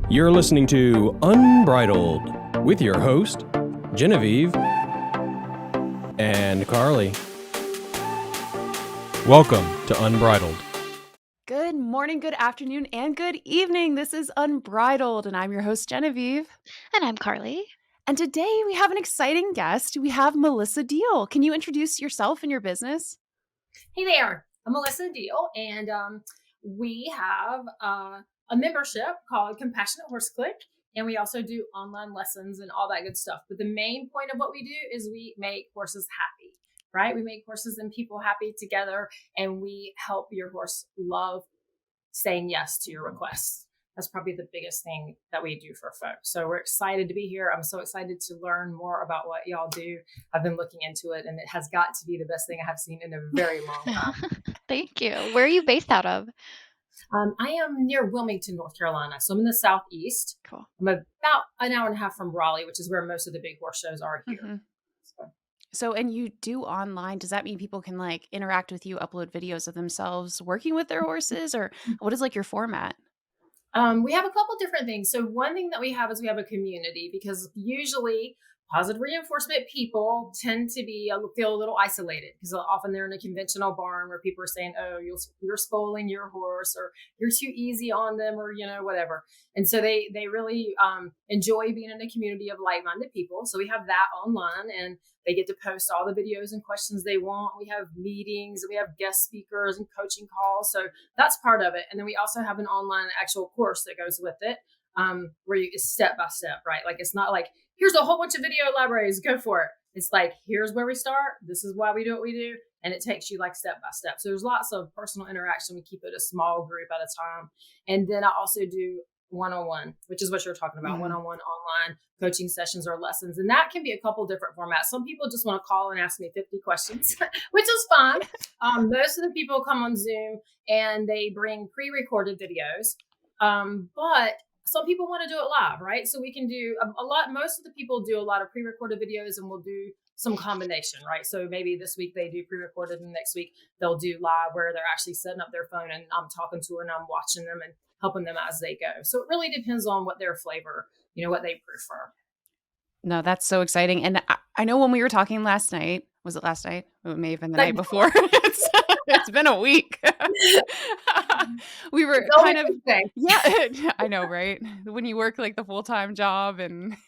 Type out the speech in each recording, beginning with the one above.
You're listening to Unbridled with your host, Genevieve and Carly. Welcome to Unbridled. Good morning, good afternoon, and good evening. This is Unbridled, and I'm your host, Genevieve. And I'm Carly. And today we have an exciting guest. We have Melissa Deal. Can you introduce yourself and your business? Hey there, I'm Melissa Deal, and we have a membership called Compassionate Horse Click, and we also do online lessons and all that good stuff. But the main point of what we do is we make horses happy, right? We make horses and people happy together, and we help your horse love saying yes to your requests. That's probably the biggest thing that we do for folks. So we're excited to be here. I'm so excited to learn more about what y'all do. I've been looking into it, and it has got to be the best thing I have seen in a very long time. Thank you. Where are you based out of? I am near Wilmington, North Carolina. So I'm in the Southeast. Cool. I'm about an hour and a half from Raleigh, which is where most of the big horse shows are here. Mm-hmm. So, and you do online. Does that mean people can like interact with you, upload videos of themselves working with their horses, or what is like your format? We have a couple different things. So one thing that we have is we have a community, because usually positive reinforcement people tend to feel a little isolated, because often they're in a conventional barn where people are saying, oh, you're spoiling your horse, or you're too easy on them, or, whatever. And so they really enjoy being in a community of like-minded people. So we have that online, and they get to post all the videos and questions they want. We have meetings, we have guest speakers and coaching calls. So that's part of it. And then we also have an online actual course that goes with it, where it's step by step, right? Like, it's not like, here's a whole bunch of video libraries, go for it. It's like, here's where we start. This is why we do what we do. And it takes you like step by step. So there's lots of personal interaction. We keep it a small group at a time. And then I also do one-on-one, which is what you're talking about, one-on-one online coaching sessions or lessons. And that can be a couple different formats. Some people just want to call and ask me 50 questions, which is fine. Most of the people come on Zoom and they bring pre-recorded videos. But some people want to do it live, right? So we can do most of the people do a lot of pre-recorded videos, and we'll do some combination, right? So maybe this week they do pre-recorded, and next week they'll do live, where they're actually setting up their phone and I'm talking to them and I'm watching them and helping them as they go. So it really depends on what their flavor, what they prefer. No, that's so exciting. And I know when we were talking last night, was it last night? It may have been the night before. It's been a week. We were kind of, yeah, I know, right? When you work like the full-time job and it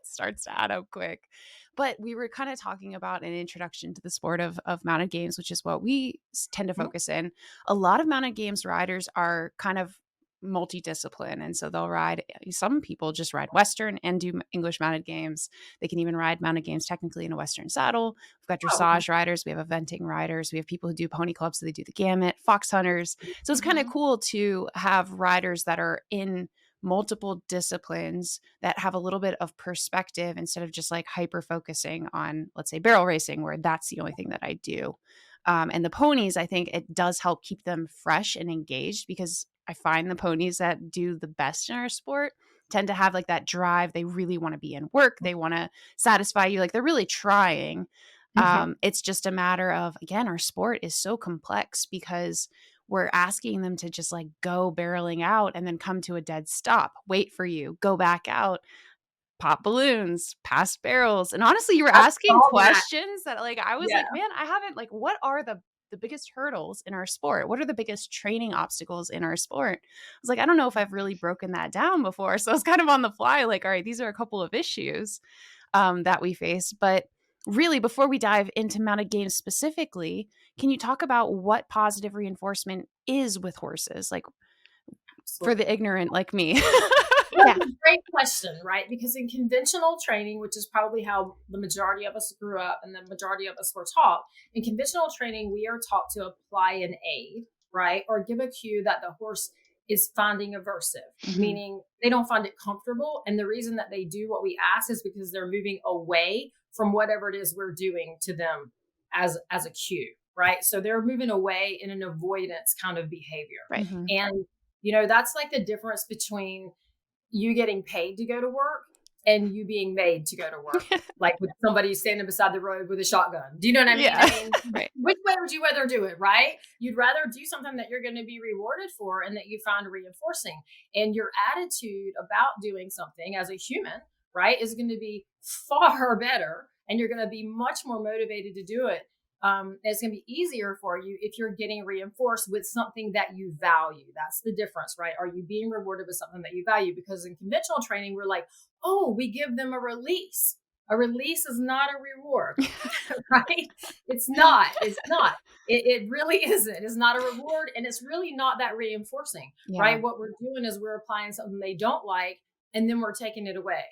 starts to add up quick. But we were kind of talking about an introduction to the sport of mounted games, which is what we tend to focus in. A lot of mounted games riders are kind of multidiscipline, and so they'll ride, some people just ride Western and do English mounted games. They can even ride mounted games technically in a Western saddle. We've got dressage riders, we have eventing riders, we have people who do pony clubs, so they do the gamut, fox hunters. So it's kind of cool to have riders that are in multiple disciplines that have a little bit of perspective, instead of just like hyper focusing on, let's say, barrel racing, where that's the only thing that I do. And the ponies, I think it does help keep them fresh and engaged, because I find the ponies that do the best in our sport tend to have like that drive. They really want to be in work. They want to satisfy you. Like, they're really trying. It's just a matter of, again, our sport is so complex because we're asking them to just like go barreling out and then come to a dead stop, wait for you, go back out, pop balloons, pass barrels. And honestly, you were asking questions that like, I was like, man, I haven't, like, what are the biggest hurdles in our sport? What are the biggest training obstacles in our sport? I was like, I don't know if I've really broken that down before. So I was kind of on the fly, like, all right, these are a couple of issues that we face. But really, before we dive into mounted games specifically, can you talk about what positive reinforcement is with horses? Like, for the ignorant like me. That's a great question, right? Because in conventional training, which is probably how the majority of us grew up and the majority of us were taught, in conventional training, we are taught to apply an aid, right? Or give a cue that the horse is finding aversive, meaning they don't find it comfortable. And the reason that they do what we ask is because they're moving away from whatever it is we're doing to them as a cue, right? So they're moving away in an avoidance kind of behavior. Right. And, that's like the difference between you getting paid to go to work and you being made to go to work, like with somebody standing beside the road with a shotgun. Do you know what I mean? Yeah. I mean, Right. which way would you rather do it, right? You'd rather do something that you're going to be rewarded for and that you find reinforcing. And your attitude about doing something as a human, right, is going to be far better, and you're going to be much more motivated to do it. It's going to be easier for you if you're getting reinforced with something that you value. That's the difference, right? Are you being rewarded with something that you value? Because in conventional training, we're like, oh, we give them a release. A release is not a reward, right? It's not. It's not. It really isn't. It's not a reward, and it's really not that reinforcing, right? What we're doing is we're applying something they don't like, and then we're taking it away,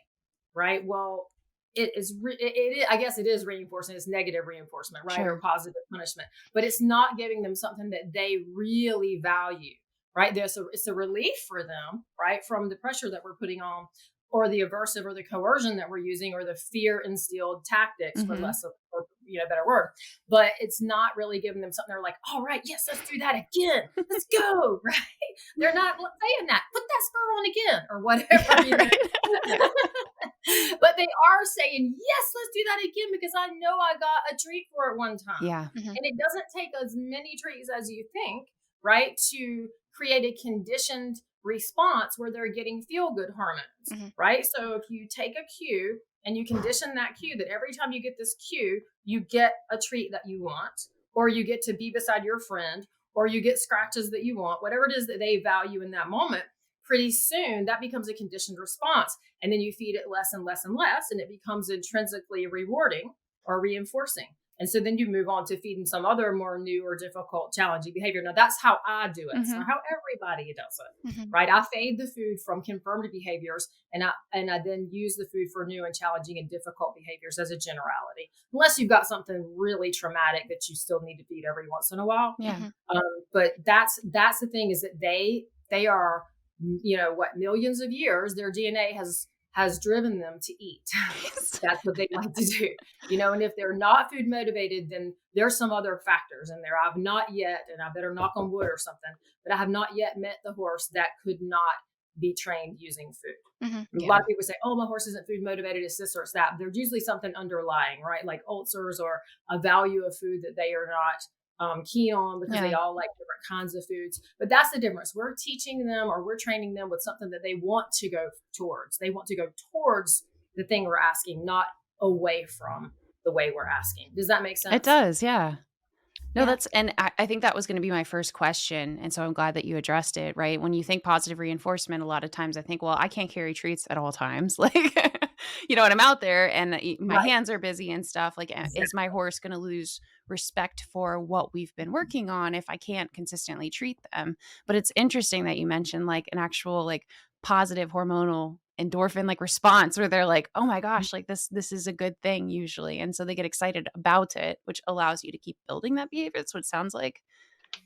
right? Well, I guess it is reinforcement. It's negative reinforcement, right? Sure. Or positive punishment, but it's not giving them something that they really value, right? It's a relief for them, right? From the pressure that we're putting on, or the aversive or the coercion that we're using, or the fear instilled tactics, for less of, or, better word. But it's not really giving them something they're like, all right, yes, let's do that again. Let's go, right? They're not saying that. Put that spur on again, or whatever. But they are saying, yes, let's do that again, because I know I got a treat for it one time. Yeah. And it doesn't take as many treats as you think, right, to create a conditioned response where they're getting feel good hormones, right? So if you take a cue and you condition that cue, that every time you get this cue, you get a treat that you want, or you get to be beside your friend, or you get scratches that you want, whatever it is that they value in that moment, pretty soon that becomes a conditioned response. And then you feed it less and less and less, and it becomes intrinsically rewarding or reinforcing. And so then you move on to feeding some other more new or difficult, challenging behavior. Now, that's how I do it. It's not how everybody does it, right? I fade the food from confirmed behaviors, and I then use the food for new and challenging and difficult behaviors as a generality, unless you've got something really traumatic that you still need to feed every once in a while. Yeah. But that's the thing, is that they are, millions of years, their DNA has driven them to eat. That's what they like to do, and if they're not food motivated, then there's some other factors in there. I've not yet, and I better knock on wood or something, but I have not yet met the horse that could not be trained using food. A lot of people say, oh, my horse isn't food motivated, it's this or it's that. There's usually something underlying, right? Like ulcers, or a value of food that they are not keen on, because they all like different kinds of foods. But that's the difference. We're teaching them, or we're training them with something that they want to go towards. They want to go towards the thing we're asking, not away from the way we're asking. Does that make sense? It does. Yeah. No, and I think that was going to be my first question. And so I'm glad that you addressed it, right? When you think positive reinforcement, a lot of times I think, well, I can't carry treats at all times. Like, and I'm out there and my hands are busy and stuff. Like, is my horse going to lose respect for what we've been working on if I can't consistently treat them? But it's interesting that you mentioned like an actual like positive hormonal endorphin like response where they're like, oh my gosh, like this is a good thing usually. And so they get excited about it, which allows you to keep building that behavior. That's what it sounds like.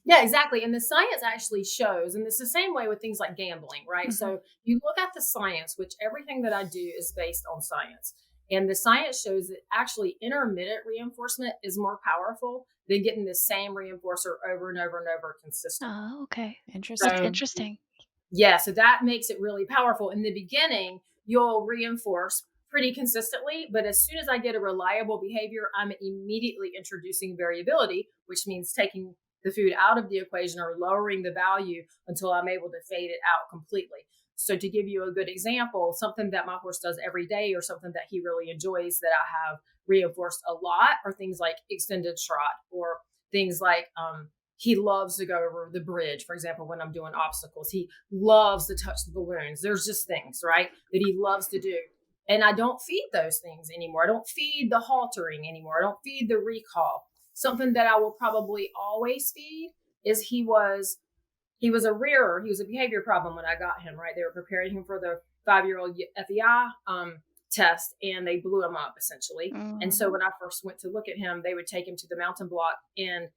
Yeah, exactly. And the science actually shows, and it's the same way with things like gambling, right? So you look at the science, which everything that I do is based on science. And the science shows that actually intermittent reinforcement is more powerful than getting the same reinforcer over and over and over consistently. Oh, okay. Interesting. That's interesting. Yeah, so that makes it really powerful. In the beginning, you'll reinforce pretty consistently, but as soon as I get a reliable behavior, I'm immediately introducing variability, which means taking the food out of the equation or lowering the value until I'm able to fade it out completely. So to give you a good example, something that my horse does every day, or something that he really enjoys that I have reinforced a lot, are things like extended trot, or things like he loves to go over the bridge, for example, when I'm doing obstacles. He loves to touch the balloons. There's just things, right, that he loves to do. And I don't feed those things anymore. I don't feed the haltering anymore. I don't feed the recall. Something that I will probably always feed is he was a rearer. He was a behavior problem when I got him, right? They were preparing him for the 5-year-old FEI test, and they blew him up essentially. And so when I first went to look at him, they would take him to the mountain block, and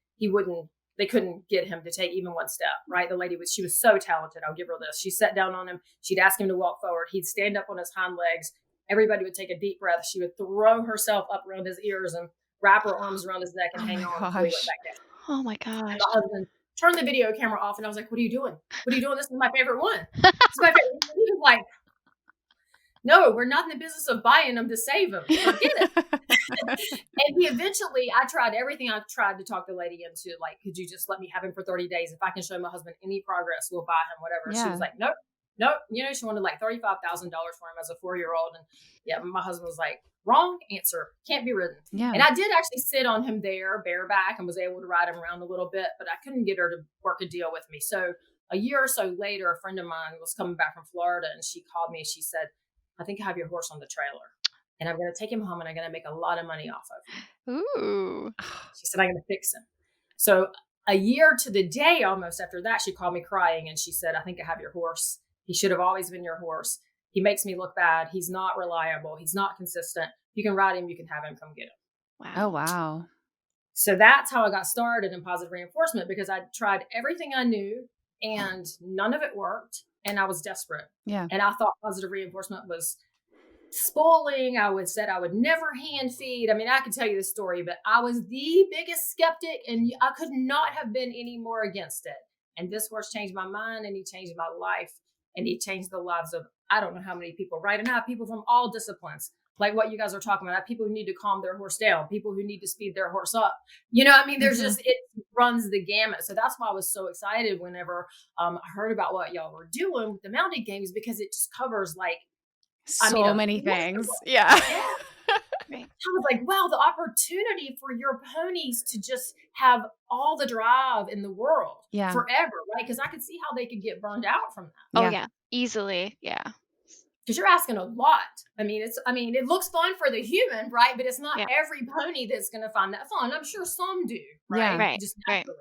they couldn't get him to take even one step, right? The lady she was so talented. I'll give her this. She sat down on him. She'd ask him to walk forward. He'd stand up on his hind legs. Everybody would take a deep breath. She would throw herself up around his ears and wrap her arms around his neck and hang on until he went back down. Oh my gosh. And my husband turned the video camera off, and I was like, what are you doing? What are you doing? This is my favorite one. This is my favorite. And he was like, no, we're not in the business of buying them to save them. Forget it. And he eventually, I tried everything. I tried to talk the lady into, like, could you just let me have him for 30 days? If I can show my husband any progress, we'll buy him, whatever. She was like, nope. She wanted like $35,000 for him as a 4-year-old. And yeah, my husband was like, wrong answer. Can't be ridden. Yeah. And I did actually sit on him there bareback and was able to ride him around a little bit, but I couldn't get her to work a deal with me. So a year or so later, a friend of mine was coming back from Florida and she called me and she said, I think I have your horse on the trailer and I'm going to take him home and I'm going to make a lot of money off of him. Ooh. She said, I'm going to fix him. So a year to the day almost after that, she called me crying and she said, I think I have your horse. He should have always been your horse. He makes me look bad. He's not reliable. He's not consistent. You can ride him. You can have him. Come get him. Wow. Oh, wow. So that's how I got started in positive reinforcement, because I tried everything I knew and none of it worked. And I was desperate. Yeah. And I thought positive reinforcement was spoiling. Said I would never hand feed. I mean, I could tell you this story, but I was the biggest skeptic and I could not have been any more against it. And this horse changed my mind and he changed my life and he changed the lives of, I don't know how many people, right? And I have people from all disciplines, like what you guys are talking about. I have people who need to calm their horse down, people who need to speed their horse up. You know, I mean, there's just, it runs the gamut. So that's why I was so excited whenever I heard about what y'all were doing with the mounted games, because it just covers like so many things. Yeah. Right. I was like, wow, the opportunity for your ponies to just have all the drive in the world forever, right? Because I could see how they could get burned out from that. Oh yeah, easily. Yeah. Because you're asking a lot. I mean, it looks fun for the human, right? But it's not every pony that's going to find that fun. I'm sure some do, right? Yeah. Right. Just naturally.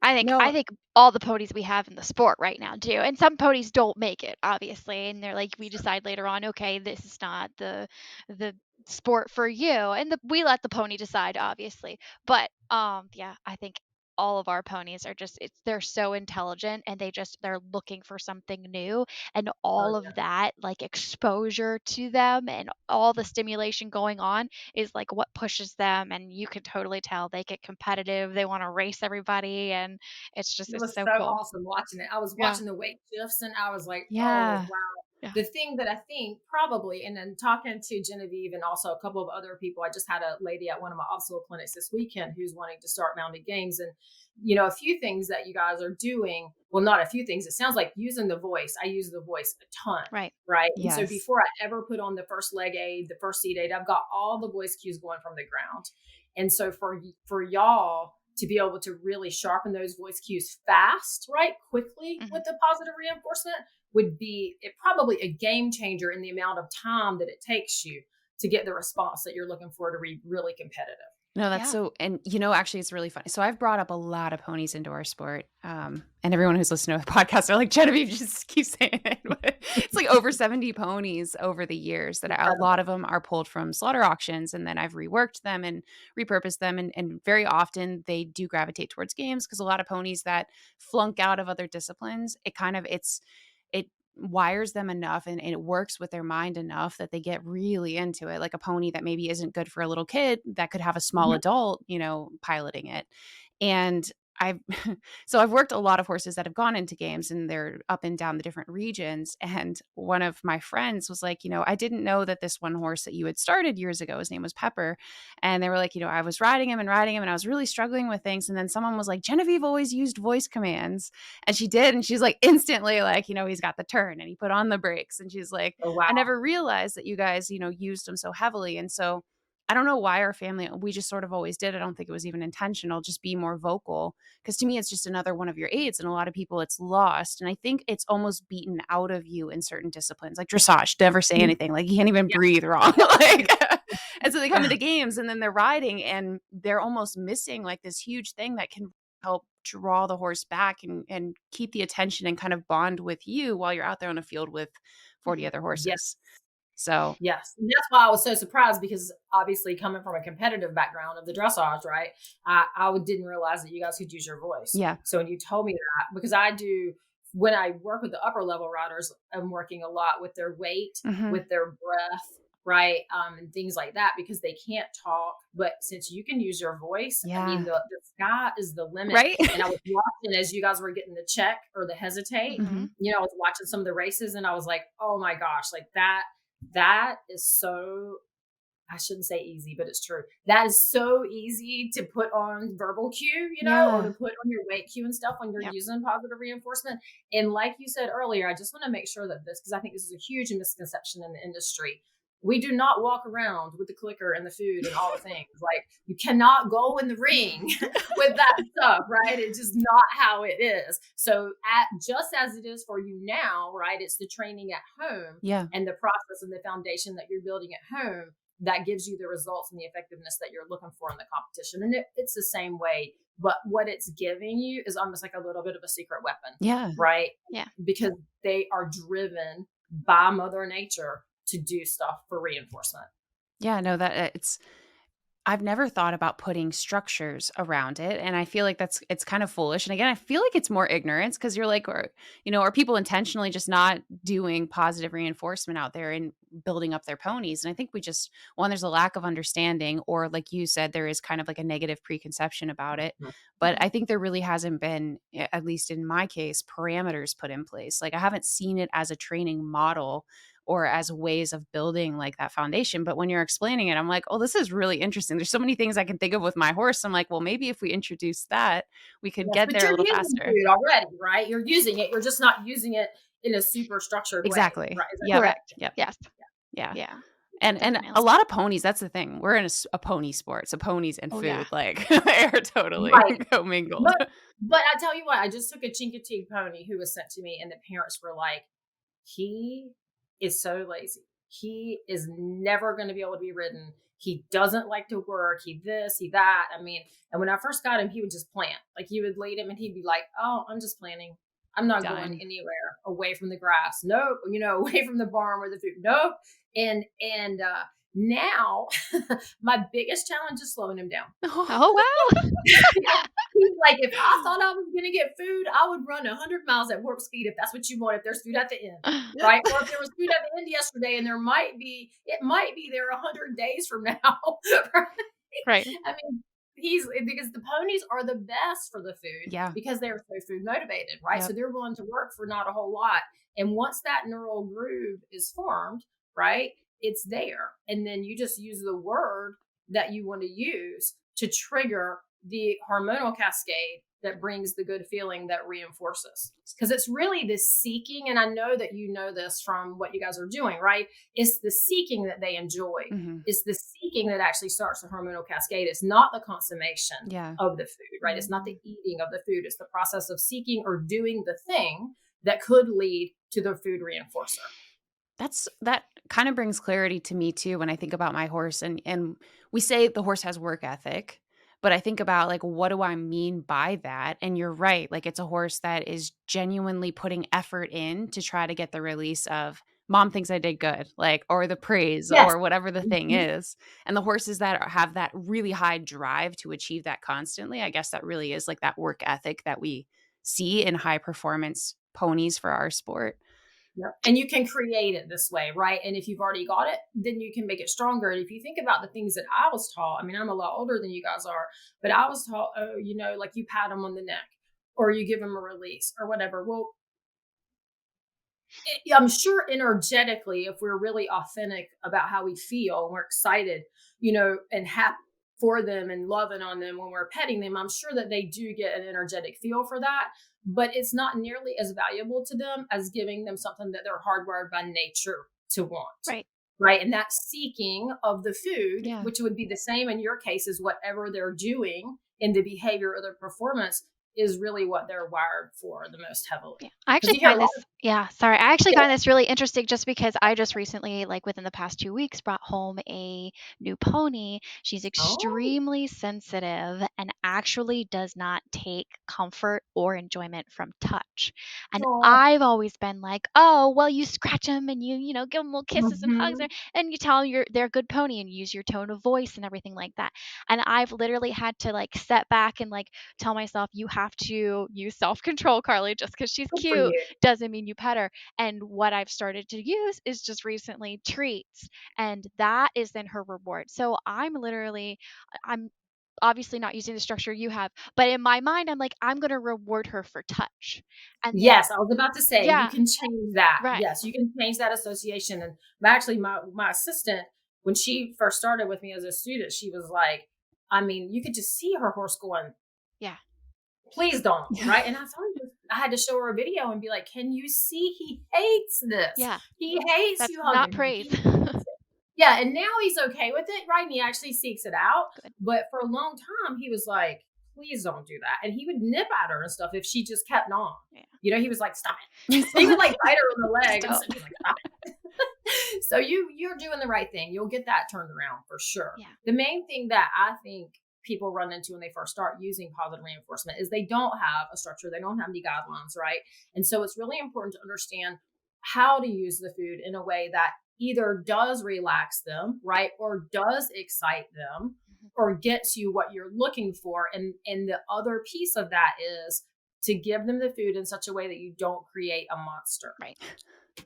Right. I think all the ponies we have in the sport right now do, and some ponies don't make it, obviously, and they're like, we decide later on, okay, this is not the sport for you, and we let the pony decide, obviously. But yeah, I think all of our ponies are just they're so intelligent and they're looking for something new, and all of that like exposure to them and all the stimulation going on is like what pushes them, and you can totally tell they get competitive, they want to race everybody, and it was so cool. Awesome watching it. I was watching the weight shifts and I was like, oh wow. Yeah. The thing that I think probably, and then talking to Genevieve and also a couple of other people, I just had a lady at one of my obstacle clinics this weekend who's wanting to start mounted games. And, you know, a few things that you guys are doing, well, not a few things. It sounds like using the voice. I use the voice a ton. Right. Yes. And so before I ever put on the first leg aid, the first seat aid, I've got all the voice cues going from the ground. And so for y'all to be able to really sharpen those voice cues fast, right, quickly with the positive reinforcement would be probably a game changer in the amount of time that it takes you to get the response that you're looking for to be really competitive. No, that's so, and you know, actually it's really funny. So I've brought up a lot of ponies into our sport. And everyone who's listening to the podcast are like, Genevieve, just keep saying it. But it's like over 70 ponies over the years that a lot of them are pulled from slaughter auctions. And then I've reworked them and repurposed them. And very often they do gravitate towards games, because a lot of ponies that flunk out of other disciplines, it wires them enough and it works with their mind enough that they get really into it. Like a pony that maybe isn't good for a little kid that could have a small adult, you know, piloting it. And I've worked a lot of horses that have gone into games and they're up and down the different regions. And one of my friends was like, you know, I didn't know that this one horse that you had started years ago, his name was Pepper. And they were like, you know, I was riding him and I was really struggling with things. And then someone was like, Genevieve always used voice commands. And she did. And she's like instantly like, you know, he's got the turn and he put on the brakes. And she's like, oh, wow. I never realized that you guys, you know, used them so heavily. And so I don't know why our family, we just sort of always did. I don't think it was even intentional, just be more vocal. Because to me, it's just another one of your aids. And a lot of people, it's lost. And I think it's almost beaten out of you in certain disciplines, like dressage, never say anything. Like you can't even breathe wrong. And so they come into games and then they're riding and they're almost missing like this huge thing that can help draw the horse back and keep the attention and kind of bond with you while you're out there on a field with 40 other horses. Yes. So yes, and that's why I was so surprised, because obviously coming from a competitive background of the dressage, right? I didn't realize that you guys could use your voice. Yeah. So when you told me that, because when I work with the upper level riders, I'm working a lot with their weight, with their breath, right? And things like that, because they can't talk. But since you can use your voice, I mean, the sky is the limit. Right. And I was watching as you guys were getting the check or the hesitate, you know, I was watching some of the races and I was like, oh my gosh, like That is so, I shouldn't say easy, but it's true. That is so easy to put on verbal cue, or to put on your weight cue and stuff when you're Yep. using positive reinforcement. And like you said earlier, I just want to make sure that because I think this is a huge misconception in the industry. We do not walk around with the clicker and the food and all the things. Like, you cannot go in the ring with that stuff, right? It's just not how it is. So just as it is for you now, right? It's the training at home Yeah. and the process and the foundation that you're building at home that gives you the results and the effectiveness that you're looking for in the competition. And it's the same way, but what it's giving you is almost like a little bit of a secret weapon. Yeah. Right? Yeah. Because they are driven by Mother Nature to do stuff for reinforcement. Yeah, no, I've never thought about putting structures around it, and I feel like it's kind of foolish. And again, I feel like it's more ignorance because you're like, are people intentionally just not doing positive reinforcement out there and building up their ponies? And I think there's a lack of understanding, or like you said, there is kind of like a negative preconception about it. But I think there really hasn't been, at least in my case, parameters put in place. Like, I haven't seen it as a training model or as ways of building like that foundation. But when you're explaining it, I'm like, oh, this is really interesting. There's so many things I can think of with my horse. I'm like, well, maybe if we introduce that, we could get but there a you're little using faster. food already, right? You're using it. You're just not using it in a super structured Exactly. way. Right? Yep. Correct. Yep. Yes. Yeah. Yeah. And Definitely. a lot of ponies, that's the thing. We're in a pony sport. So ponies and Oh, food, yeah. like, they are totally Right. commingled. But I tell you what, I just took a Chincoteague pony who was sent to me, and the parents were like, he is so lazy. He is never going to be able to be ridden. He doesn't like to work. He this, he that. I mean, and when I first got him, he would just plant. Like, you would lead him and he'd be like, oh, I'm just planting. I'm not Done. going anywhere away from the grass. Nope. Away from the barn where the food. Nope. And now my biggest challenge is slowing him down. Oh, wow. He's like, if I thought I was going to get food, I would run 100 miles at warp speed if that's what you want, if there's food at the end, right? Or if there was food at the end yesterday and it might be there 100 days from now, Right. I mean, because the ponies are the best for the food, because they're so food motivated, right? Yep. So they're willing to work for not a whole lot. And once that neural groove is formed, right, it's there. And then you just use the word that you want to use to trigger the hormonal cascade that brings the good feeling that reinforces. Because it's really the seeking, and I know that you know this from what you guys are doing, right? It's the seeking that they enjoy. Mm-hmm. It's the seeking that actually starts the hormonal cascade. It's not the consummation of the food, right? It's not the eating of the food. It's the process of seeking or doing the thing that could lead to the food reinforcer. That kind of brings clarity to me too when I think about my horse, and we say the horse has work ethic, but I think about, like, what do I mean by that? And you're right, like, it's a horse that is genuinely putting effort in to try to get the release of mom thinks I did good, like, or the praise, or whatever the thing is. And the horses that have that really high drive to achieve that constantly, I guess that really is like that work ethic that we see in high performance ponies for our sport. Yep. And you can create it this way, right? And if you've already got it, then you can make it stronger. And if you think about the things that I was taught, I mean, I'm a lot older than you guys are, but I was taught, like you pat them on the neck or you give them a release or whatever. Well, I'm sure energetically, if we're really authentic about how we feel and we're excited, and happy for them and loving on them when we're petting them, I'm sure that they do get an energetic feel for that. But it's not nearly as valuable to them as giving them something that they're hardwired by nature to want. Right. And that seeking of the food, which would be the same in your case as whatever they're doing in the behavior or the performance, is really what they're wired for the most heavily. Yeah. I actually find this really interesting just because I just recently, like within the past 2 weeks, brought home a new pony. She's extremely sensitive and actually does not take comfort or enjoyment from touch. And I've always been like, oh, well, you scratch them and you give them little kisses and hugs and you tell them they're a good pony and use your tone of voice and everything like that. And I've literally had to like step back and like tell myself, you have to use self-control, Carly. Just because she's cute doesn't mean you pet her. And what I've started to use is just recently treats, and that is then her reward. So I'm obviously not using the structure you have, but in my mind, I'm like, I'm going to reward her for touch. And Yes, I was about to say, you Yeah. can change that. Right. Yes, you can change that association. And actually, my assistant, when she first started with me as a student, she was like, I mean, you could just see her horse going, Yeah. please don't, right? And I had to show her a video and be like, can you see he hates this? Yeah. He hates That's you not hugging him. praise. He hates it. Yeah, and now he's okay with it, right? And he actually seeks it out. Good. But for a long time, he was like, please don't do that. And he would nip at her and stuff if she just kept on. Yeah. You know, he was like, stop it. He would like bite her in the leg. And Stop. so he's like, stop it. So you're doing the right thing. You'll get that turned around for sure. Yeah. The main thing that I think people run into when they first start using positive reinforcement is they don't have a structure. They don't have any guidelines, right? And so it's really important to understand how to use the food in a way that either does relax them, right? Or does excite them, or gets you what you're looking for. And the other piece of that is to give them the food in such a way that you don't create a monster. Right.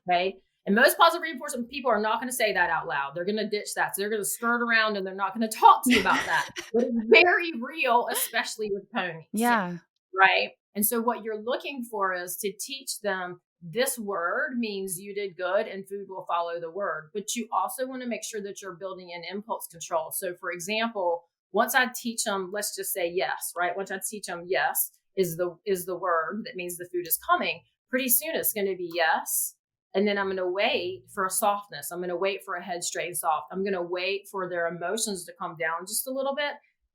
Okay. And most positive reinforcement people are not going to say that out loud. They're going to ditch that. So they're going to skirt around and they're not going to talk to you about that. But it's very real, especially with ponies. Yeah. Right. And so what you're looking for is to teach them this word means you did good and food will follow the word. But you also want to make sure that you're building in impulse control. So for example, once I teach them, let's just say yes, right? Once I teach them yes is the word that means the food is coming. Pretty soon it's going to be yes. And then I'm going to wait for a softness. I'm going to wait for a head straight and soft. I'm going to wait for their emotions to come down just a little bit.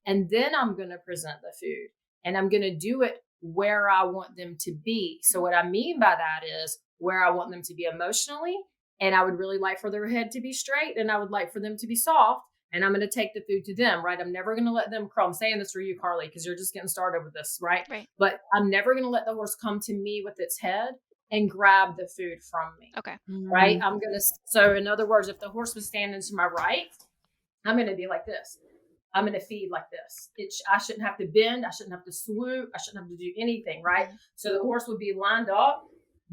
And then I'm going to present the food. And I'm going to do it where I want them to be. So what I mean by that is where I want them to be emotionally. And I would really like for their head to be straight. And I would like for them to be soft. And I'm going to take the food to them, right? I'm never going to let them crawl. I'm saying this for you, Carly, because you're just getting started with this, right? But I'm never going to let the horse come to me with its head and grab the food from me. Okay. Right. I'm going to, so in other words, if the horse was standing to my right, I'm going to be like this. I'm going to feed like this. I shouldn't have to bend. I shouldn't have to swoop. I shouldn't have to do anything. Right. So the horse would be lined up.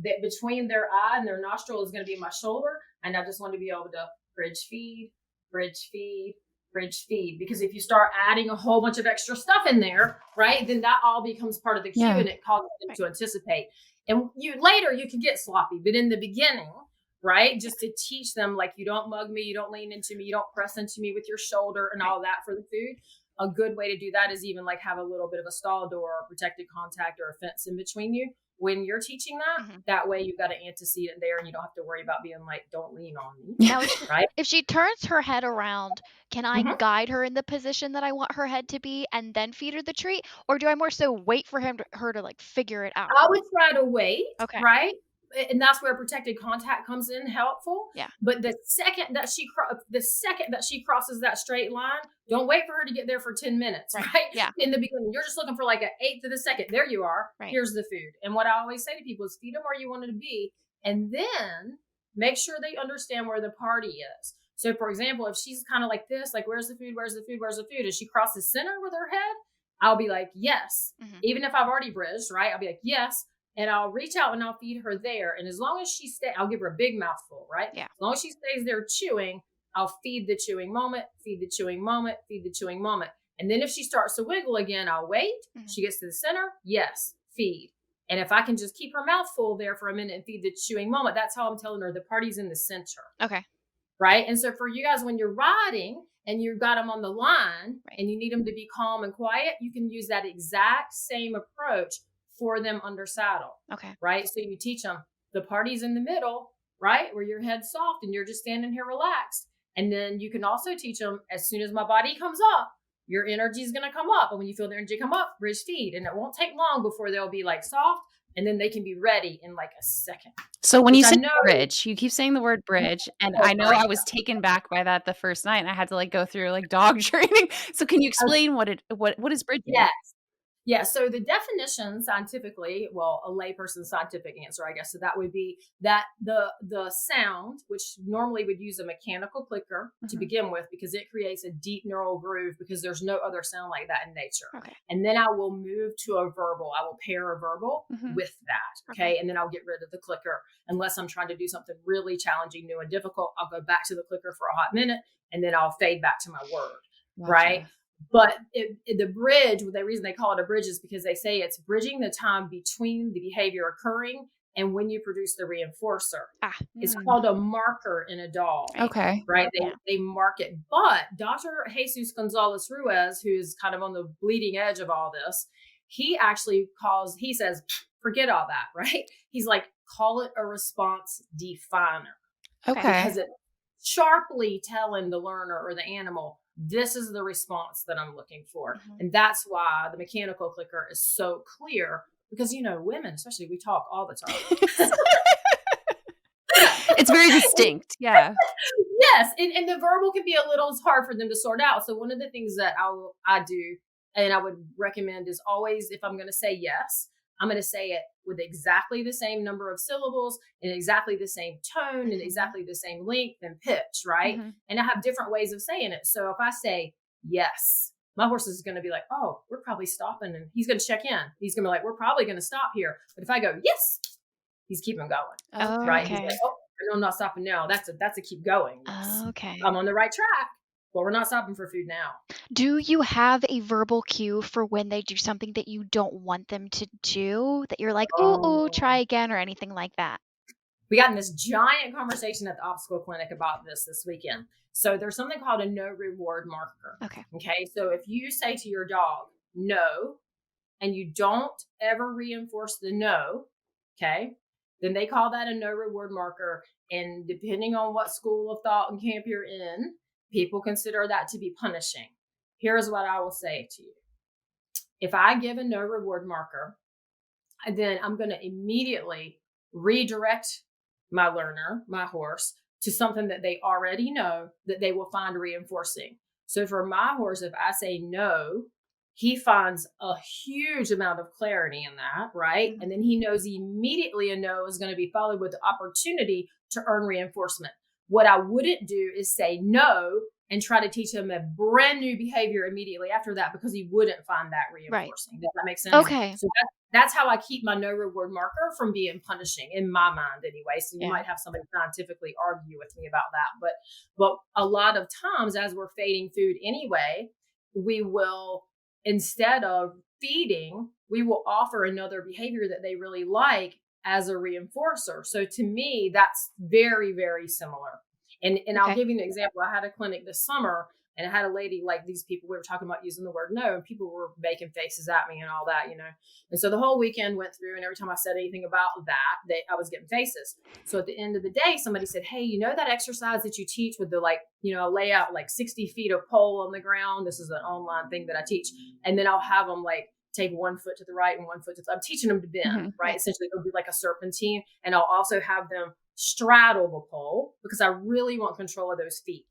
That between their eye and their nostril is going to be my shoulder. And I just want to be able to bridge feed, bridge feed, bridge feed. Because if you start adding a whole bunch of extra stuff in there, right, then that all becomes part of the cue and it causes them to anticipate. And later you can get sloppy, but in the beginning, right, just to teach them, like, you don't mug me, you don't lean into me, you don't press into me with your shoulder and all that for the food. A good way to do that is even like have a little bit of a stall door or protected contact or a fence in between you. When you're teaching that, that way you've got an antecedent there and you don't have to worry about being like, don't lean on me. Now, right? If she turns her head around, can I guide her in the position that I want her head to be and then feed her the treat? Or do I more so wait for her to like figure it out? I would try to wait, Okay. right? And that's where protected contact comes in helpful. Yeah. But the second that she crosses that straight line, don't wait for her to get there for 10 minutes, right? Yeah. In the beginning, you're just looking for like an eighth of a second. There you are. Right. Here's the food. And what I always say to people is feed them where you want it to be. And then make sure they understand where the party is. So for example, if she's kind of like this, like, where's the food? Where's the food? Where's the food? As she crosses center with her head, I'll be like, yes. Even if I've already bridged, right? I'll be like, yes. And I'll reach out and I'll feed her there. And as long as she stays, I'll give her a big mouthful, right? Yeah. As long as she stays there chewing, I'll feed the chewing moment, feed the chewing moment, feed the chewing moment. And then if she starts to wiggle again, I'll wait. She gets to the center. Yes, feed. And if I can just keep her mouth full there for a minute and feed the chewing moment, that's how I'm telling her the party's in the center. Okay. Right. And so for you guys, when you're riding and you've got them on the line and you need them to be calm and quiet, you can use that exact same approach for them under saddle. Okay. Right. So you teach them the party's in the middle, right? Where your head's soft and you're just standing here relaxed. And then you can also teach them, as soon as my body comes up, your energy is going to come up. And when you feel the energy come up, bridge feed. And it won't take long before they'll be like soft. And then they can be ready in like a second. So when you say bridge, you keep saying the word bridge. And I know I was taken back by that the first night. And I had to like go through like dog training. So can you explain what is bridge? Yes. Yeah. So the definition scientifically, well, a layperson's scientific answer, I guess. So that would be that the sound, which normally would use a mechanical clicker to begin with, because it creates a deep neural groove because there's no other sound like that in nature. Okay. And then I will move to a verbal. I will pair a verbal with that. Okay. And then I'll get rid of the clicker unless I'm trying to do something really challenging, new and difficult. I'll go back to the clicker for a hot minute and then I'll fade back to my word. Gotcha. Right. But the bridge, the reason they call it a bridge is because they say it's bridging the time between the behavior occurring and when you produce the reinforcer. It's called a marker in a dog. Okay. Right? Yeah. They mark it. But Dr. Jesus Gonzalez Ruiz, who's kind of on the bleeding edge of all this, he says, forget all that, right? He's like, call it a response definer. Okay. Because it's sharply telling the learner or the animal, this is the response that I'm looking for. And that's why the mechanical clicker is so clear, because, women, especially, we talk all the time. It's very distinct. Yeah. Yes. And the verbal can be a little hard for them to sort out. So one of the things that I do and I would recommend is always, if I'm going to say yes, I'm going to say it with exactly the same number of syllables and exactly the same tone and exactly the same length and pitch, right? And I have different ways of saying it. So if I say yes, my horse is going to be like, oh, we're probably stopping, and he's going to check in. He's going to be like, we're probably going to stop here. But if I go yes, he's keeping going, right? He's like, oh, no, I'm not stopping now. That's a keep going. Okay. I'm on the right track. Well, we're not stopping for food now. Do you have a verbal cue for when they do something that you don't want them to do, that you're like, oh, try again, or anything like that? We got in this giant conversation at the obstacle clinic about this weekend. So there's something called a no reward marker. Okay. So if you say to your dog, no, and you don't ever reinforce the no, okay, then they call that a no reward marker. And depending on what school of thought and camp you're in, people consider that to be punishing. Here's what I will say to you. If I give a no reward marker, then I'm going to immediately redirect my learner, my horse, to something that they already know that they will find reinforcing. So for my horse, if I say no, he finds a huge amount of clarity in that, right? And then he knows immediately a no is going to be followed with the opportunity to earn reinforcement. What I wouldn't do is say no and try to teach him a brand new behavior immediately after that, because he wouldn't find that reinforcing. Does that make sense? Okay. So that's how I keep my no reward marker from being punishing, in my mind anyway. So you might have somebody scientifically argue with me about that. But a lot of times, as we're feeding food anyway, we will, instead of feeding, we will offer another behavior that they really like as a reinforcer. So to me, that's very, very similar. And I'll give you an example. I had a clinic this summer, and I had a lady, like these people, we were talking about using the word no, and people were making faces at me and all that, And so the whole weekend went through, and every time I said anything about that, I was getting faces. So at the end of the day, somebody said, hey, that exercise that you teach with the, lay out 60 feet of pole on the ground. This is an online thing that I teach. And then I'll have them take 1 foot to the right and 1 foot to the, I'm teaching them to bend, right? Essentially, it'll be like a serpentine. And I'll also have them straddle the pole, because I really want control of those feet,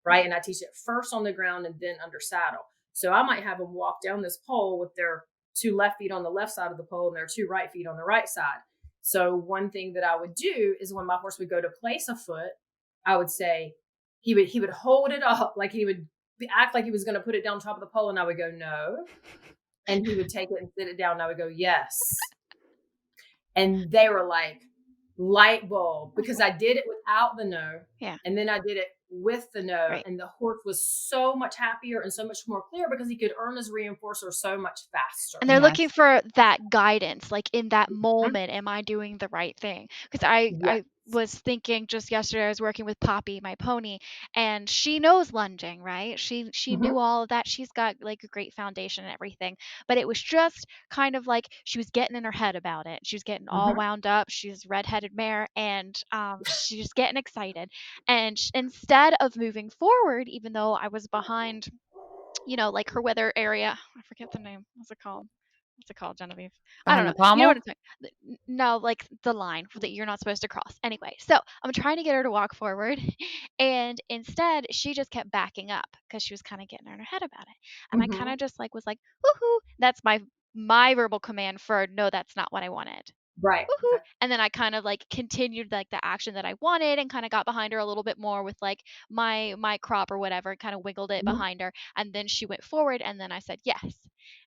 right? And I teach it first on the ground and then under saddle. So I might have them walk down this pole with their 2 left feet on the left side of the pole and their 2 right feet on the right side. So one thing that I would do is, when my horse would go to place a foot, I would say, he would hold it up, like he would act like he was going to put it down top of the pole, and I would go, no. And he would take it and sit it down, and I would go, yes. And they were like, light bulb, because I did it without the no. And then I did it with the no. And the horse was so much happier and so much more clear, because he could earn his reinforcer so much faster. And they're looking for that guidance, like in that moment, am I doing the right thing? Because I was thinking just yesterday, I was working with Poppy, my pony, and she knows lunging, right? She knew all of that. She's got a great foundation and everything, but it was just kind of like she was getting in her head about it. She was getting all wound up. She's a redheaded mare, and she was getting excited. And instead of moving forward, even though I was behind, her weather area, I forget the name. What's it called, Genevieve? I don't know. Behind the You know what pommel? I'm saying? No, the line that you're not supposed to cross. Anyway, so I'm trying to get her to walk forward, and instead she just kept backing up, because she was kind of getting in her head about it. And I kind of just was like, woohoo! That's my verbal command for no, that's not what I wanted. Right. Woohoo! And then I kind of continued the action that I wanted, and kind of got behind her a little bit more with my crop or whatever, and kind of wiggled it behind her. And then she went forward, and then I said yes.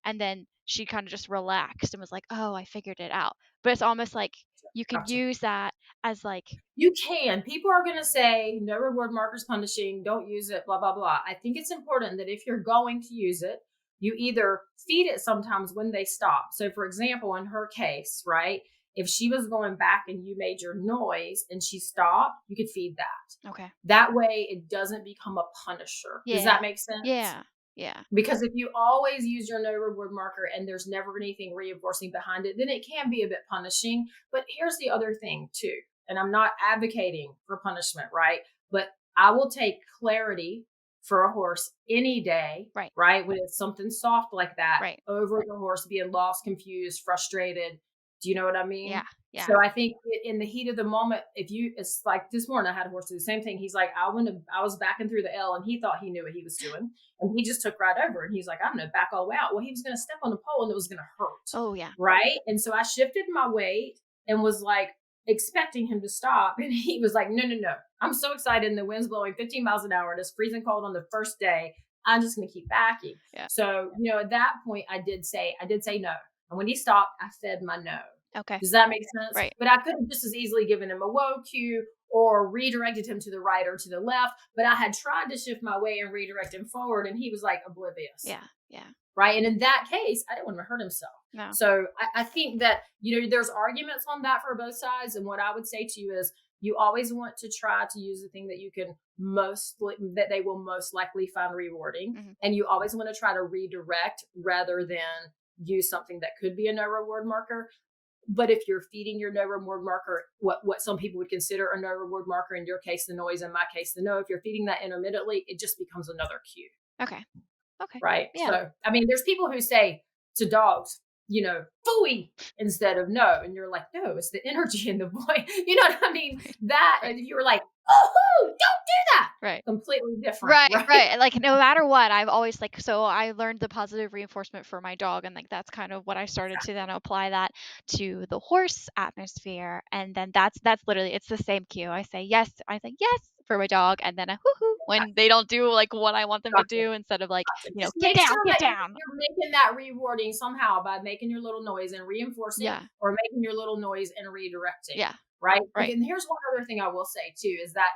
And then she kind of just relaxed and was like, oh, I figured it out. But it's almost like you could use that as like, you can. People are going to say no reward markers punishing, don't use it, blah, blah, blah. I think it's important that if you're going to use it, you either feed it sometimes when they stop. So for example, in her case, right, if she was going back and you made your noise and she stopped, you could feed that. okay. That way it doesn't become a punisher. Does Yeah. that make sense? Yeah. Yeah. Because if you always use your no reward marker and there's never anything reinforcing behind it, then it can be a bit punishing. But here's the other thing too, and I'm not advocating for punishment, right? But I will take clarity for a horse any day, Right. When it's something soft like that, Right. over the horse being lost, confused, frustrated. Do you know what I mean? Yeah. Yeah. So I think in the heat of the moment, it's like this morning, I had a horse do the same thing. He's like, I was backing through the L and he thought he knew what he was doing. And he just took right over and he's like, I'm going to back all the way out. Well, he was going to step on the pole and it was going to hurt. Oh yeah. Right. And so I shifted my weight and was like expecting him to stop. And he was like, no. I'm so excited. And the wind's blowing 15 miles an hour. And it's freezing cold on the first day. I'm just going to keep backing. Yeah. So, at that point I did say no. And when he stopped, I fed my no. Okay. Does that make sense? Right. But I could have just as easily given him a whoa cue or redirected him to the right or to the left. But I had tried to shift my way and redirect him forward, and he was like oblivious. Yeah. Yeah. Right. And in that case, I didn't want him to hurt himself. No. So I think that, there's arguments on that for both sides. And what I would say to you is you always want to try to use the thing that you can that they will most likely find rewarding. Mm-hmm. And you always want to try to redirect rather than use something that could be a no reward marker. But if you're feeding your no reward marker, what some people would consider a no reward marker, in your case, the noise, in my case, the no, if you're feeding that intermittently, it just becomes another cue. Okay. Right. Yeah. So, there's people who say to dogs, phooey instead of no. And you're like, no, it's the energy in the voice. You know what I mean? That, and you were like, oh, don't do that. Right. Completely different. Right. Like no matter what, I've always so I learned the positive reinforcement for my dog, and that's kind of what I started to then apply that to the horse atmosphere. And then that's literally, it's the same cue. I say yes for my dog, and then a hoo-hoo when they don't do what I want them to do, instead of get down. You're making that rewarding somehow by making your little noise and reinforcing, or making your little noise and redirecting. Yeah. Right. And here's one other thing I will say too, is that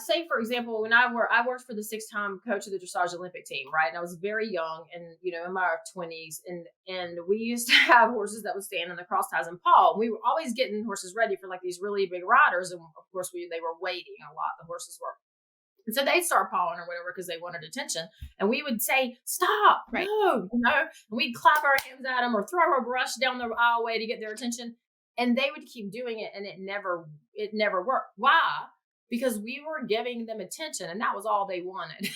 say, for example, when I worked for the 6-time coach of the dressage Olympic team, right? And I was very young and, in my 20s, and we used to have horses that would stand in the cross ties and paw. And we were always getting horses ready for these really big riders. And of course they were waiting a lot. The horses were. And so they'd start pawing or whatever because they wanted attention. And we would say, stop, no, and we'd clap our hands at them or throw a brush down the aisleway to get their attention. And they would keep doing it. And it never worked. Why? Because we were giving them attention and that was all they wanted.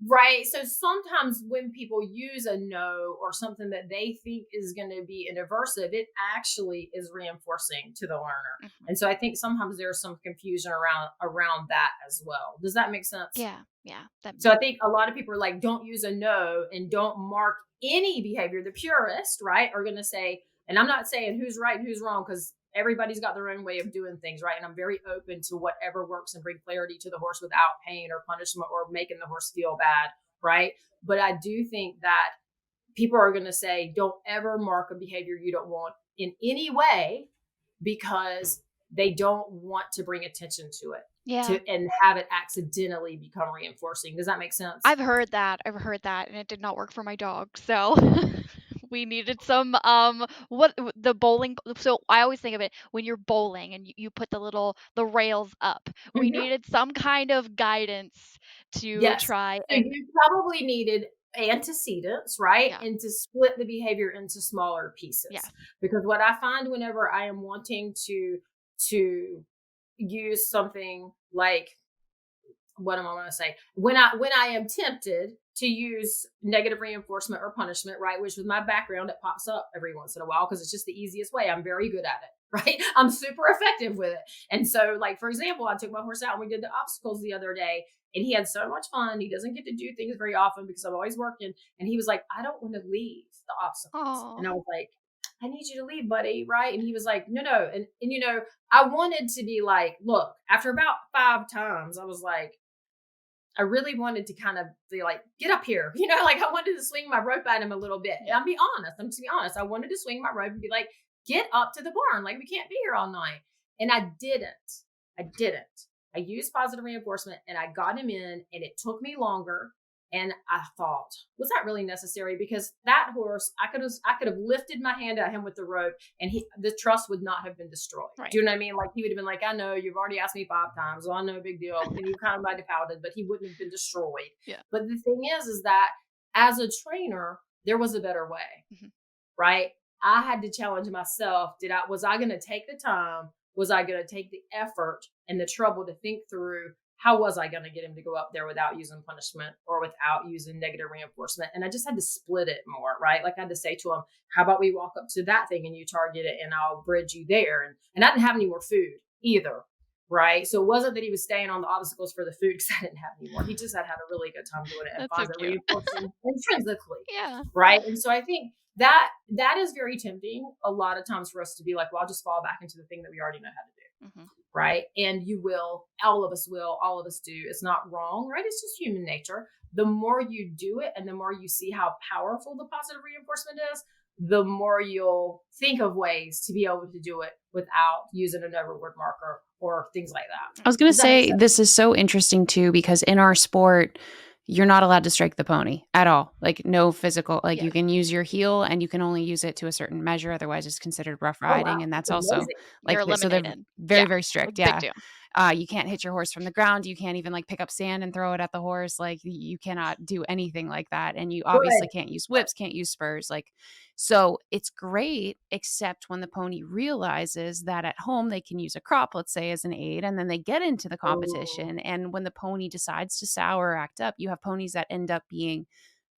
Right. So sometimes when people use a no or something that they think is going to be an aversive, it actually is reinforcing to the learner. Mm-hmm. And so I think sometimes there's some confusion around that as well. Does that make sense? Yeah. Yeah. So I think a lot of people are like, don't use a no and don't mark any behavior. The purists, right, are going to say, and I'm not saying who's right and who's wrong, because everybody's got their own way of doing things, right? And I'm very open to whatever works and bring clarity to the horse without pain or punishment or making the horse feel bad, right? But I do think that people are going to say, don't ever mark a behavior you don't want in any way, because they don't want to bring attention to it. Yeah. And have it accidentally become reinforcing. Does that make sense? I've heard that, and it did not work for my dog. So we needed some the bowling. So I always think of it when you're bowling and you put the rails up. Mm-hmm. We needed some kind of guidance to try. And you probably needed antecedents, right? Yeah. And to split the behavior into smaller pieces. Yeah. Because what I find whenever I am wanting to use something like, what am I going to say? When I am tempted to use negative reinforcement or punishment, right? Which with my background, it pops up every once in a while because it's just the easiest way. I'm very good at it, right? I'm super effective with it. And so for example, I took my horse out and we did the obstacles the other day and he had so much fun. He doesn't get to do things very often because I'm always working. And he was like, I don't want to leave the obstacles. Aww. And I was like, I need you to leave, buddy. Right. And he was like, no. And I wanted to be like, look, after about 5 times, I was like, I really wanted to kind of be like, get up here. I wanted to swing my rope at him a little bit. And I'm just be honest. I wanted to swing my rope and be like, get up to the barn. We can't be here all night. And I didn't. I used positive reinforcement and I got him in, and it took me longer. And I thought, was that really necessary? Because that horse, I could have lifted my hand at him with the rope, and the trust would not have been destroyed. Right. Do you know what I mean? Like, he would have been like, I know you've already asked me 5 times, so I know, big deal. And you kind of might have pouted, but he wouldn't have been destroyed. Yeah. But the thing is that as a trainer, there was a better way, right? I had to challenge myself. Was I going to take the time? Was I going to take the effort and the trouble to think through how was I going to get him to go up there without using punishment or without using negative reinforcement? And I just had to split it more, right? Like, I had to say to him, how about we walk up to that thing and you target it and I'll bridge you there. And I didn't have any more food either, right? So it wasn't that he was staying on the obstacles for the food because I didn't have any more. He just had a really good time doing it and positive reinforcement intrinsically. Yeah. Right. And so I think that is very tempting a lot of times for us to be like, well, I'll just fall back into the thing that we already know how to do. Right. And you will, all of us do. It's not wrong, right? It's just human nature. The more you do it and the more you see how powerful the positive reinforcement is, the more you'll think of ways to be able to do it without using an overword marker or things like that. I was going to say, this is so interesting too, because in our sport, you're not allowed to strike the pony at all. Like, no physical, like you can use your heel and you can only use it to a certain measure. Otherwise it's considered rough riding. Wow. And that's also like, so they're very, very strict. Yeah. You can't hit your horse from the ground. You can't even like pick up sand and throw it at the horse. Like, you cannot do anything like that. And you obviously can't use whips, can't use spurs. Like, so it's great, except when the pony realizes that at home they can use a crop, let's say, as an aid, and then they get into the competition. And when the pony decides to sour or act up, you have ponies that end up being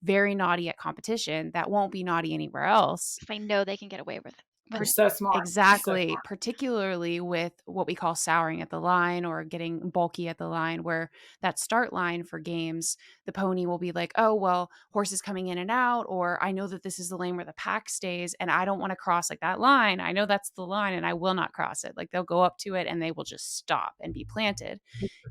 very naughty at competition that won't be naughty anywhere else. If I know they can get away with it. You're so smart. Exactly. So smart. Particularly with what we call souring at the line or getting bulky at the line, where that start line for games, the pony will be like, oh, well, horse is coming in and out, or I know that this is the lane where the pack stays and I don't want to cross like that line. I know that's the line and I will not cross it. Like, they'll go up to it and they will just stop and be planted.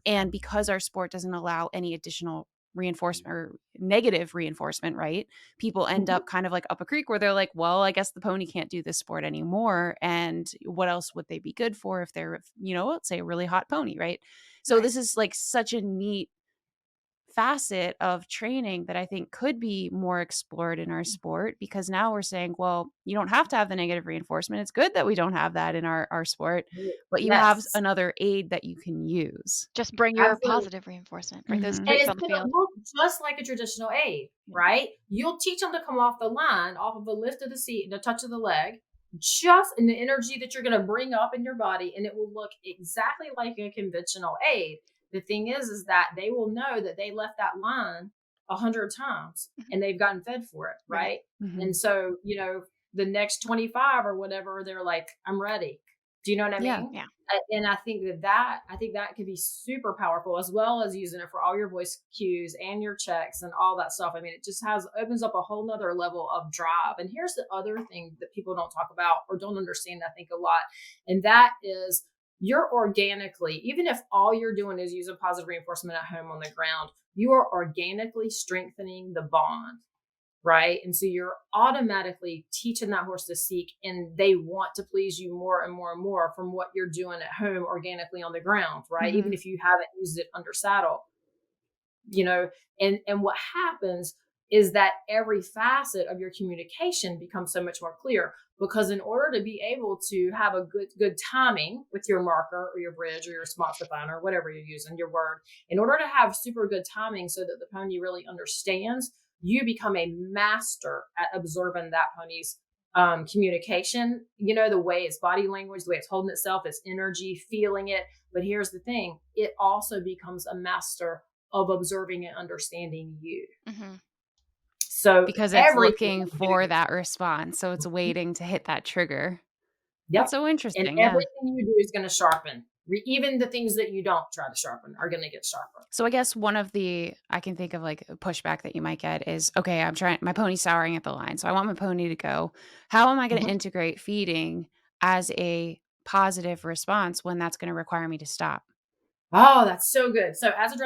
And because our sport doesn't allow any additional reinforcement or negative reinforcement, right? People end up kind of like up a creek where they're like, well, I guess the pony can't do this sport anymore. And what else would they be good for if they're, let's say a really hot pony, right? So this is like such a neat facet of training that I think could be more explored in our sport, because now we're saying, well, you don't have to have the negative reinforcement. It's good that we don't have that in our sport, but you have another aid that you can use. Just bring your positive reinforcement. Bring those tricks on the field. Look just like a traditional aid, right? You'll teach them to come off the line, off of the lift of the seat and the touch of the leg, just in the energy that you're going to bring up in your body, and it will look exactly like a conventional aid. The thing is that they will know that they left that line 100 times and they've gotten fed for it, right? And so, the next 25 or whatever, they're like, I'm ready. Do you know what I mean? Yeah. And I think that could be super powerful, as well as using it for all your voice cues and your checks and all that stuff. I mean, it just opens up a whole nother level of drive. And here's the other thing that people don't talk about or don't understand, I think, a lot. And that is, you're organically, even if all you're doing is using positive reinforcement at home on the ground, you are organically strengthening the bond, right? And so you're automatically teaching that horse to seek, and they want to please you more and more and more from what you're doing at home organically on the ground, right? Even if you haven't used it under saddle, and what happens is that every facet of your communication becomes so much more clear, because in order to be able to have a good timing with your marker or your bridge or your spot definer, whatever you're using, your word, in order to have super good timing so that the pony really understands, you become a master at observing that pony's communication, the way its body language, the way it's holding itself, its energy, feeling it. But here's the thing, it also becomes a master of observing and understanding you. So because it's looking for that response. So it's waiting to hit that trigger. That's so interesting. And everything you do is going to sharpen. Even the things that you don't try to sharpen are going to get sharper. So I guess one of the, I can think of like a pushback that you might get is, okay, my pony's souring at the line. So I want my pony to go. How am I going to integrate feeding as a positive response when that's going to require me to stop? Oh, that's so good. So as a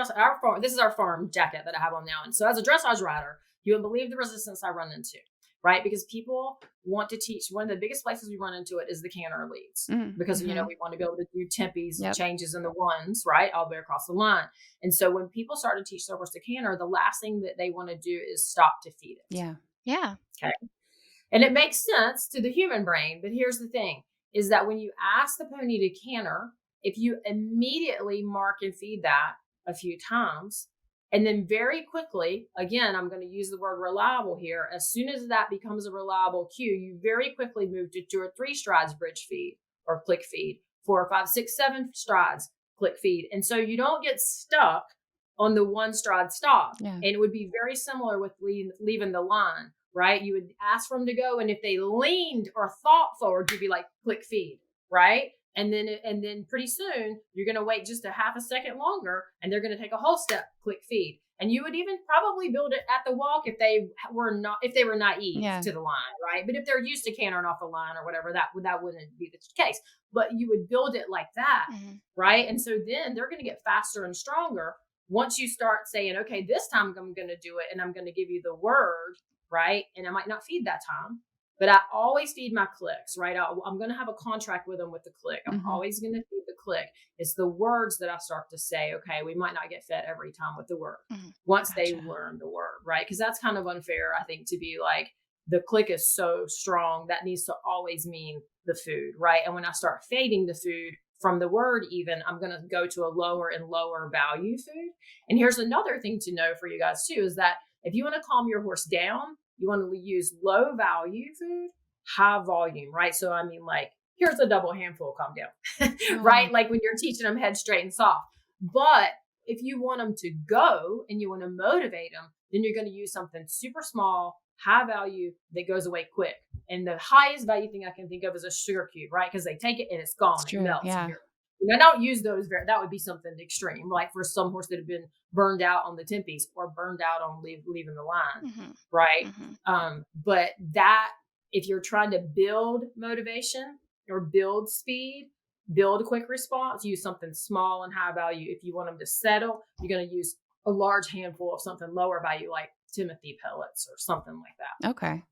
this is our farm jacket that I have on now. And so as a dressage rider, you would believe the resistance I run into, right? Because people want to teach. One of the biggest places we run into it is the canter leads, because we want to be able to do tempies changes in the ones, right, all the way across the line. And so when people start to teach their horse to canter, the last thing that they want to do is stop to feed it. Yeah. Okay. And it makes sense to the human brain, but here's the thing: is that when you ask the pony to canter, if you immediately mark and feed that a few times, and then very quickly, again, I'm going to use the word reliable here. As soon as that becomes a reliable cue, you very quickly move to 2 or 3 strides bridge feed or click feed, 4 or 5, 6, 7 strides click feed. And so you don't get stuck on the 1 stride stop. And it would be very similar with leaving the line, right? You would ask for them to go. And if they leaned or thought forward, you'd be like, click feed, right? And then pretty soon you're going to wait just a half a second longer, and they're going to take a whole step, click feed. And you would even probably build it at the walk if they were naive to the line, right? But if they're used to cantering off the line or whatever, that wouldn't be the case. But you would build it like that, right? And so then they're going to get faster and stronger once you start saying, okay, this time I'm going to do it, and I'm going to give you the word, right? And I might not feed that time, but I always feed my clicks, right? I'm going to have a contract with them with the click. I'm always going to feed the click. It's the words that I start to say, okay, we might not get fed every time with the word once they learn the word, right? Because that's kind of unfair, I think, to be like, the click is so strong, that needs to always mean the food, right? And when I start fading the food from the word, even, I'm going to go to a lower and lower value food. And here's another thing to know for you guys too, is that if you want to calm your horse down, you want to use low value food, high volume, right? So, I mean, like, here's a double handful, calm down, right? Like when you're teaching them head straight and soft. But if you want them to go and you want to motivate them, then you're going to use something super small, high value that goes away quick. And the highest value thing I can think of is a sugar cube, right? Because they take it and it's gone. It melts. Yeah. I don't use those. That would be something extreme, like for some horse that have been burned out on the tempies or burned out on leaving the line, right? But that, if you're trying to build motivation or build speed, build a quick response, use something small and high value. If you want them to settle, you're going to use a large handful of something lower value, like Timothy pellets or something like that. Okay.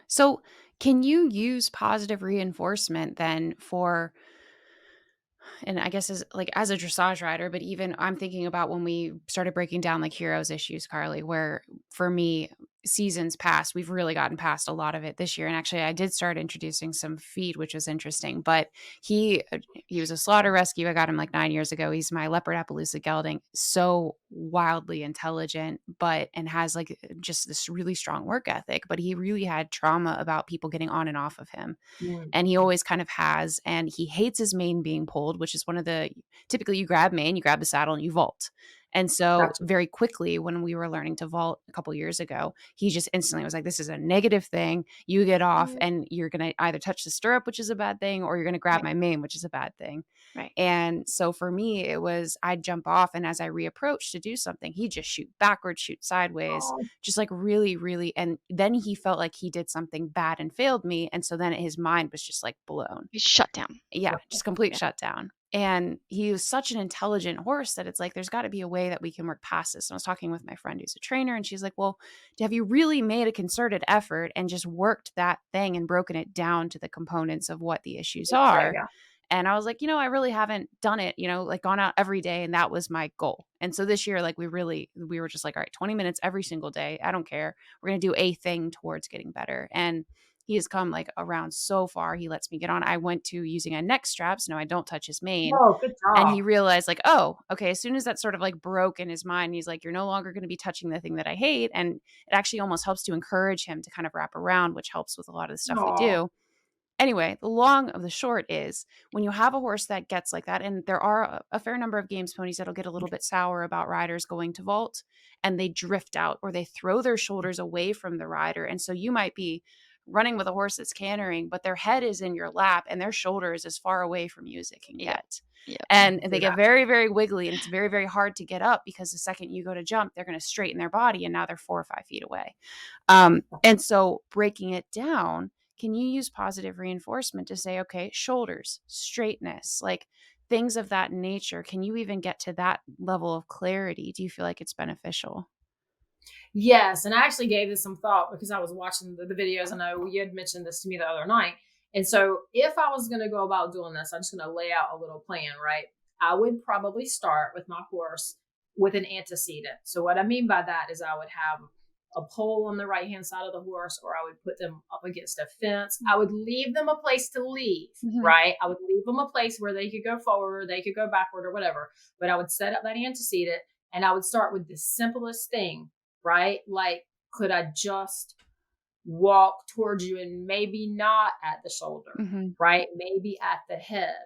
So can you use positive reinforcement then for, and I guess as a dressage rider, but even I'm thinking about when we started breaking down like Hero's issues, Carly, where for me, seasons past, we've really gotten past a lot of it this year. And actually I did start introducing some feed, which was interesting, but he was a slaughter rescue. I got him like 9 years ago. He's my leopard Appaloosa gelding, so wildly intelligent, and has like just this really strong work ethic, but he really had trauma about people getting on and off of him. And he always kind of has, and he hates his mane being pulled, which is one of the, typically you grab mane, you grab the saddle and you vault. And so very quickly, when we were learning to vault a couple years ago, he just instantly was like, this is a negative thing. You get off and you're going to either touch the stirrup, which is a bad thing, or you're going to grab my mane, which is a bad thing. Right. And so for me, it was, I'd jump off, and as I reapproach to do something, he'd just shoot backwards, shoot sideways, just like really, really. And then he felt like he did something bad and failed me. And so then his mind was just like blown. He's shut down. Yeah, just complete shutdown. And he was such an intelligent horse that it's like, there's got to be a way that we can work past this. And I was talking with my friend who's a trainer, and she's like, well, have you really made a concerted effort and just worked that thing and broken it down to the components of what the issues are? Yeah. And I was like, I really haven't done it, like gone out every day. And that was my goal. And so this year, like we were just like, all right, 20 minutes every single day. I don't care. We're going to do a thing towards getting better. And he has come like around so far. He lets me get on. I went to using a neck strap, so now I don't touch his mane. Oh, good job. And he realized like, oh, okay. As soon as that sort of like broke in his mind, he's like, you're no longer going to be touching the thing that I hate. And it actually almost helps to encourage him to kind of wrap around, which helps with a lot of the stuff we do. Anyway, the long of the short is, when you have a horse that gets like that, and there are a fair number of games ponies that'll get a little bit sour about riders going to vault, and they drift out or they throw their shoulders away from the rider. And so you might be running with a horse that's cantering, but their head is in your lap and their shoulder is as far away from you as it can get. Yep. And they get very, very wiggly, and it's very, very hard to get up, because the second you go to jump, they're going to straighten their body, and now they're 4 or 5 feet away. And so breaking it down, can you use positive reinforcement to say, okay, shoulders, straightness, like things of that nature? Can you even get to that level of clarity? Do you feel like it's beneficial? Yes, and I actually gave this some thought because I was watching the videos. I know you had mentioned this to me the other night. And so if I was going to go about doing this, I'm just going to lay out a little plan, right? I would probably start with my horse with an antecedent. So what I mean by that is I would have a pole on the right hand side of the horse, or I would put them up against a fence. I would leave them a place to leave, right? I would leave them a place where they could go forward or they could go backward or whatever. But I would set up that antecedent and I would start with the simplest thing, right? Like, could I just walk towards you and maybe not at the shoulder, right? Maybe at the head.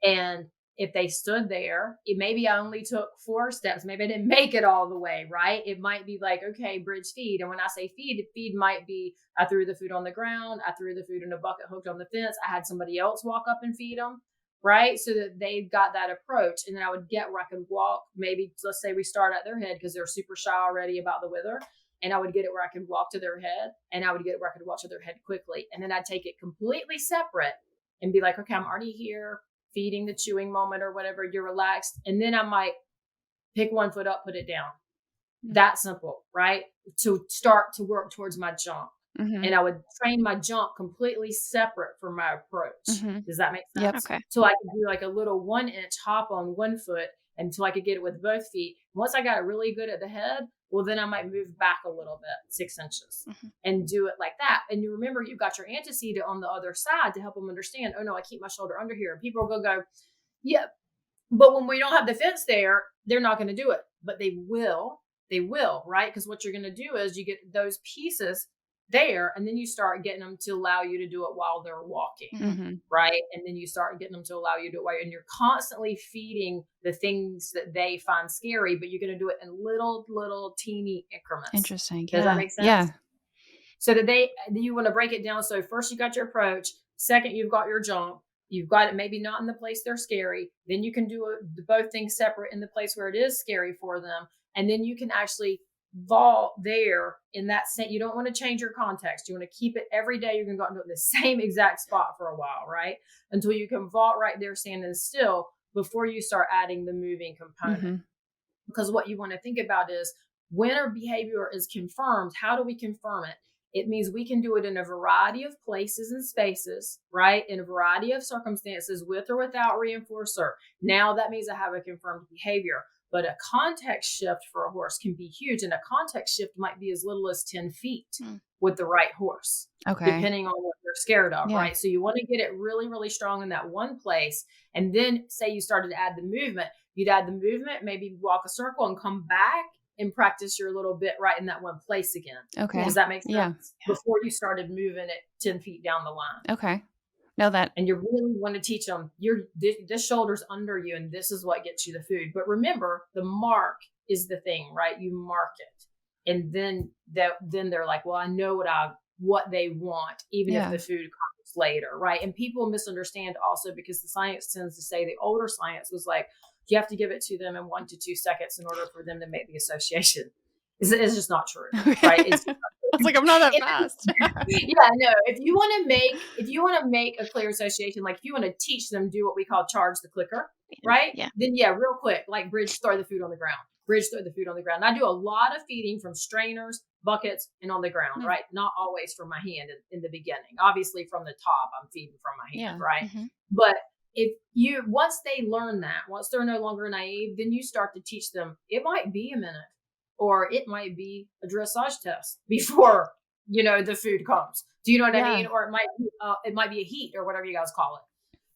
And if they stood there, maybe I only took 4 steps. Maybe I didn't make it all the way, right? It might be like, okay, bridge feed. And when I say feed might be I threw the food on the ground. I threw the food in a bucket hooked on the fence. I had somebody else walk up and feed them, right? So that they got that approach. And then I would get where I could walk. Maybe let's say we start at their head because they're super shy already about the wither. And I would get it where I could walk to their head, and I would get it where I could walk to their head quickly. And then I'd take it completely separate and be like, okay, I'm already here feeding the chewing moment or whatever. You're relaxed. And then I might pick one foot up, put it down. That simple, right? To start to work towards my jump. And I would train my jump completely separate from my approach. Does that make sense? Yep. Okay. So I could do like a little 1-inch hop on one foot until I could get it with both feet. Once I got it really good at the head, well, then I might move back a little bit, 6 inches, and do it like that. And you remember, you've got your antecedent on the other side to help them understand, oh no, I keep my shoulder under here. And people are going to go, yeah, but when we don't have the fence there, they're not going to do it. But they will, right? Because what you're going to do is you get those pieces there, and then you start getting them to allow you to do it while they're walking, right? And then you start getting them to allow you to do it while and you're constantly feeding the things that they find scary, but you're going to do it in little teeny increments. Interesting. Does that make sense? Yeah. So that you want to break it down. So first you got your approach. Second, you've got your jump. You've got it maybe not in the place they're scary. Then you can do both things separate in the place where it is scary for them. And then you can actually vault there in that same, you don't want to change your context. You want to keep it every day. You're going to go into the same exact spot for a while, right? Until you can vault right there standing still before you start adding the moving component. Because what you want to think about is when a behavior is confirmed, how do we confirm it? It means we can do it in a variety of places and spaces, right? In a variety of circumstances with or without reinforcer. Now that means I have a confirmed behavior. But a context shift for a horse can be huge. And a context shift might be as little as 10 feet with the right horse, depending on what they're scared of, right? So you want to get it really, really strong in that one place. And then say you started to add the movement. You'd add the movement, maybe walk a circle and come back and practice your little bit right in that one place again. Okay. Does that make sense? Yeah. Before you started moving it 10 feet down the line. Okay. No, that. And you really want to teach them, this shoulder's under you and this is what gets you the food. But remember, the mark is the thing, right? You mark it. And then they're like, well, I know what they want, even if the food comes later, right? And people misunderstand also because the science tends to say, the older science was like, you have to give it to them in 1 to 2 seconds in order for them to make the association. It's just not true, right? It's like, I'm not that fast. Yeah, no. If you want to make a clear association, like if you want to teach them, do what we call charge the clicker, right? Yeah. Then real quick, like bridge, throw the food on the ground. Bridge, throw the food on the ground. And I do a lot of feeding from strainers, buckets, and on the ground, right? Not always from my hand in the beginning. Obviously, from the top, I'm feeding from my hand, right? But once they learn that, once they're no longer naive, then you start to teach them. It might be a minute. Or it might be a dressage test before, the food comes. Do you know what I mean? Or it might be a heat or whatever you guys call it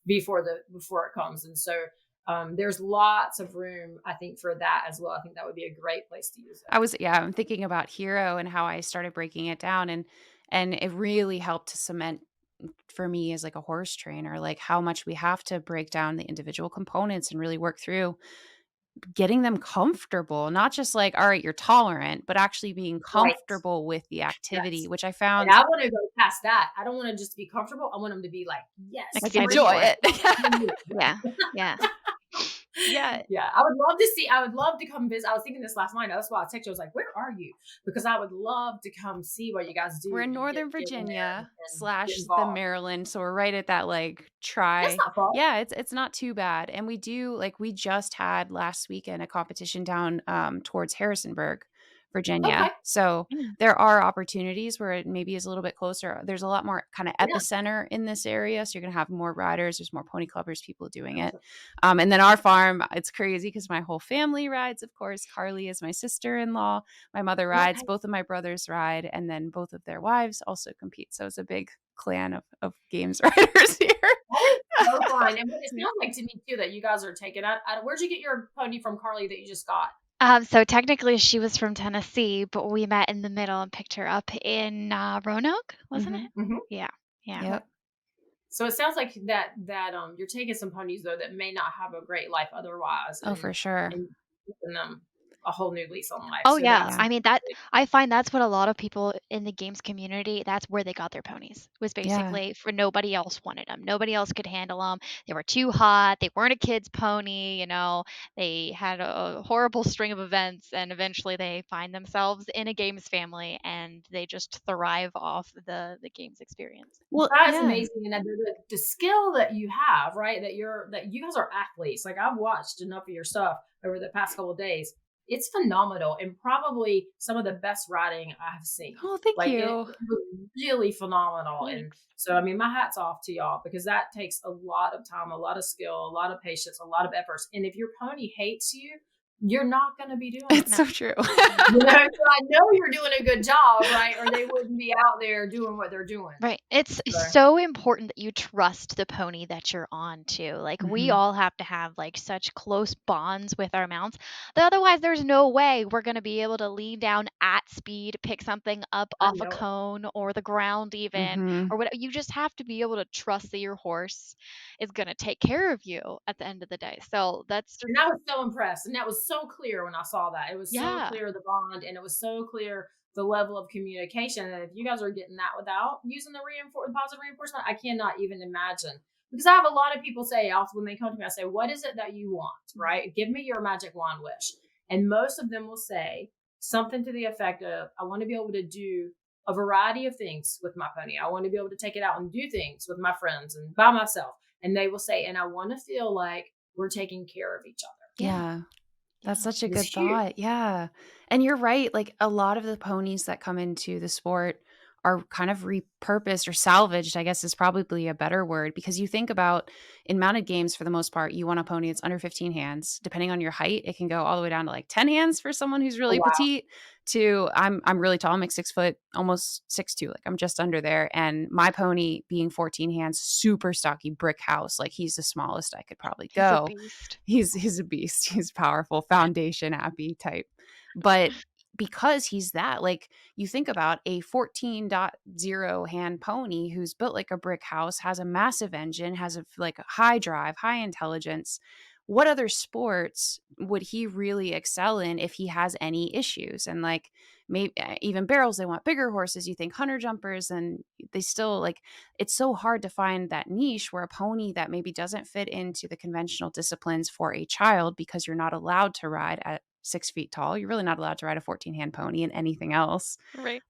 before it comes. And so there's lots of room, I think, for that as well. I think that would be a great place to use it. I'm thinking about Hero and how I started breaking it down, and it really helped to cement for me as like a horse trainer, like how much we have to break down the individual components and really work through getting them comfortable, not just like, all right, you're tolerant, but actually being comfortable with the activity, which I found. And I want to go past that. I don't want to just be comfortable. I want them to be like, yes, like enjoy it. Yeah. Yeah. I would love to come visit. I was thinking this last night. That's why I texted you. I was like, where are you? Because I would love to come see what you guys do. We're in Northern Virginia / the Maryland. So we're right at that like That's not far. Yeah, it's not too bad. And we do we just had last weekend a competition down towards Harrisonburg Virginia. Okay. So Mm. there are opportunities where it maybe is a little bit closer. There's a lot more kind of Yeah. epicenter in this area. So you're going to have more riders. There's more pony clubbers, people doing it. And then our farm, it's crazy because my whole family rides, of course. Carly is my sister-in-law. My mother rides. Okay. Both of my brothers ride. And then both of their wives also compete. So it's a big clan of games riders here. That is so fun. And what it sounds like to me too that you guys are taking out. Where'd you get your pony from, Carly, that you just got? So technically she was from Tennessee, but we met in the middle and picked her up in Roanoke, wasn't it? Mm-hmm. Yeah. Yeah. Yep. So it sounds like that you're taking some ponies though that may not have a great life otherwise. Oh, for sure. And giving them a whole new lease on life. Oh So yeah. that's I mean I find that's what a lot of people in the games community, that's where they got their ponies. Was Yeah. basically for nobody else wanted them. Nobody else could handle them. They were too hot. They weren't a kid's pony, you know. They had a horrible string of events and eventually they find themselves in a games family and they just thrive off the games experience. Well, That's yeah. amazing, and the skill that you have, right? That you guys are athletes. Like I've watched enough of your stuff over the past couple of days. It's phenomenal, and probably some of the best riding I have seen. Oh, thank Like you. it was really phenomenal, and so I mean, my hat's off to y'all because that takes a lot of time, a lot of skill, a lot of patience, a lot of efforts. And if your pony hates you, you're not going to be doing It's it. so true. You know, so I know you're doing a good job, right? Or they wouldn't be out there doing what they're doing. Right. It's Right. so important that you trust the pony that you're on too. Like we Mhm. all have to have like such close bonds with our mounts. That otherwise there's no way we're going to be able to lean down at speed, pick something up I off a know it. cone or the ground even Mhm. or whatever. You just have to be able to trust that your horse is going to take care of you at the end of the day. So that's just And I was so impressed. And that was so clear when I saw that. It was so yeah. clear the bond, and it was so clear the level of communication. And if you guys are getting that without using the positive reinforcement, I cannot even imagine. Because I have a lot of people say, also when they come to me, I say, what is it that you want? Right? Give me your magic wand wish. And most of them will say something to the effect of, I want to be able to do a variety of things with my pony. I want to be able to take it out and do things with my friends and by myself. And they will say, and I want to feel like we're taking care of each other. Yeah. That's such a It's good huge. thought. Yeah. And you're right. Like a lot of the ponies that come into the sport are kind of repurposed or salvaged, I guess is probably a better word, because you think about in mounted games, for the most part, you want a pony that's under 15 hands. Depending on your height, it can go all the way down to like 10 hands for someone who's Oh, really wow. petite to I'm really tall. I'm like 6 foot, almost 6'2". Like I'm just under there. And my pony being 14 hands, super stocky brick house. Like he's the smallest I could probably He's a go. beast. He's a beast. He's powerful, foundation happy type. But because he's that, like you think about a 14.0 hand pony who's built like a brick house, has a massive engine, has a like a high drive, high intelligence. What other sports would he really excel in if he has any issues? And like maybe even barrels, they want bigger horses. You think hunter jumpers, and they still like it's so hard to find that niche where a pony that maybe doesn't fit into the conventional disciplines for a child, because you're not allowed to ride at 6 feet tall. You're really not allowed to ride a 14 hand pony and anything else. Right.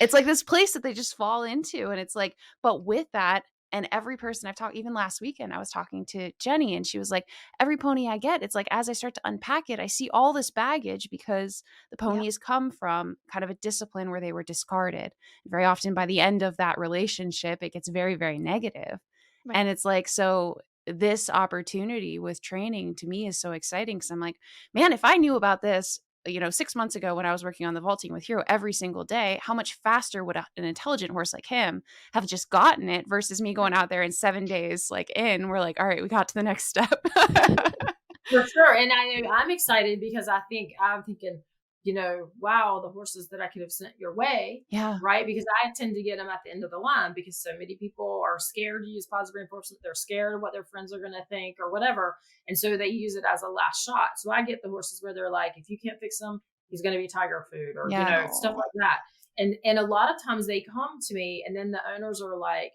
It's like this place that they just fall into. And it's like, but with that, and every person I've talked, even last weekend, I was talking to Jenny and she was like, every pony I get, it's like, as I start to unpack it, I see all this baggage because the ponies come from kind of a discipline where they were discarded. Very often by the end of that relationship, it gets very, very negative. Right. And it's like, so this opportunity with training to me is so exciting because I'm like, man, if I knew about this, 6 months ago when I was working on the vaulting with Hero every single day, how much faster would an intelligent horse like him have just gotten it versus me going out there in 7 days, like we're like, all right, we got to the next step. For sure. And I'm excited because I'm thinking, wow, the horses that I could have sent your way. Yeah. Right. Because I tend to get them at the end of the line because so many people are scared to use positive reinforcement. They're scared of what their friends are going to think or whatever. And so they use it as a last shot. So I get the horses where they're like, if you can't fix him, he's going to be tiger food or, Yeah. stuff like that. And a lot of times they come to me and then the owners are like,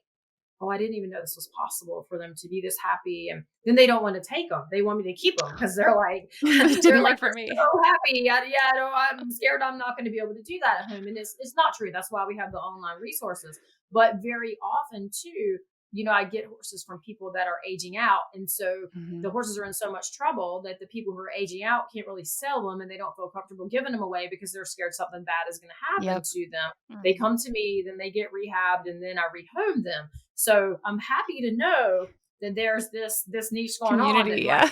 oh, I didn't even know this was possible for them to be this happy. And then they don't want to take them. They want me to keep them because they're like, It didn't work for me. So happy. I'm scared I'm not going to be able to do that at home. And it's not true. That's why we have the online resources. But very often too, I get horses from people that are aging out. And so Mhm. the horses are in so much trouble that the people who are aging out can't really sell them, and they don't feel comfortable giving them away because they're scared something bad is going to happen Yep. to them. They come to me, then they get rehabbed, and then I rehome them. So I'm happy to know that there's this niche going on. Community, yeah.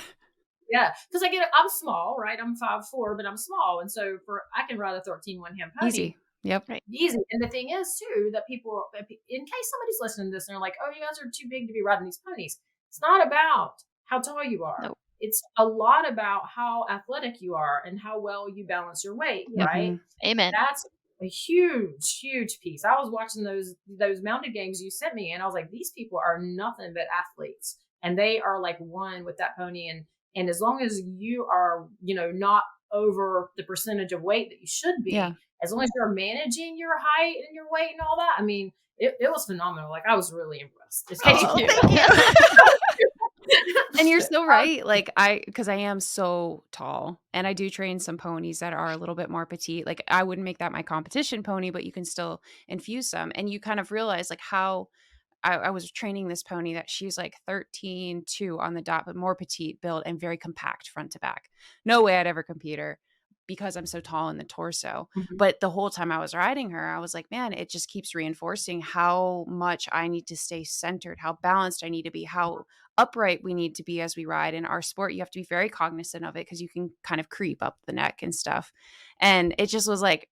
Yeah, because I'm small, right? I'm 5'4", but I'm small, and so I can ride a 13 one-hand pony. Easy. Yep. Right. Easy. And the thing is too, that people, in case somebody's listening to this and they're like, oh, you guys are too big to be riding these ponies. It's not about how tall you are. Nope. It's a lot about how athletic you are and how well you balance your weight, Yep. right? Amen. That's a huge, huge piece. I was watching those mounted games you sent me, and I was like, these people are nothing but athletes, and they are like one with that pony. And as long as you are, not over the percentage of weight that you should be, Yeah. as long as you're managing your height and your weight and all that, I mean, it was phenomenal. Like, I was really impressed. Thank you. And you're so right. Like, because I am so tall, and I do train some ponies that are a little bit more petite. Like, I wouldn't make that my competition pony, but you can still infuse some. And you kind of realize like how I was training this pony that she's like 13.2 on the dot, but more petite build and very compact front to back. No way I'd ever compete her because I'm so tall in the torso. Mhm. But the whole time I was riding her, I was like, man, it just keeps reinforcing how much I need to stay centered, how balanced I need to be, how upright we need to be as we ride. In our sport, you have to be very cognizant of it because you can kind of creep up the neck and stuff. And it just was like,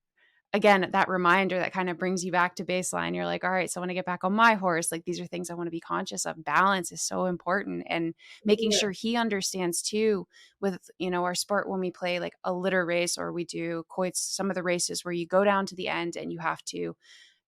again, that reminder that kind of brings you back to baseline. You're like, all right, so when I get back on my horse, like these are things I want to be conscious of. Balance is so important, and making sure he understands too with, our sport, when we play like a litter race or we do quoits, some of the races where you go down to the end and you have to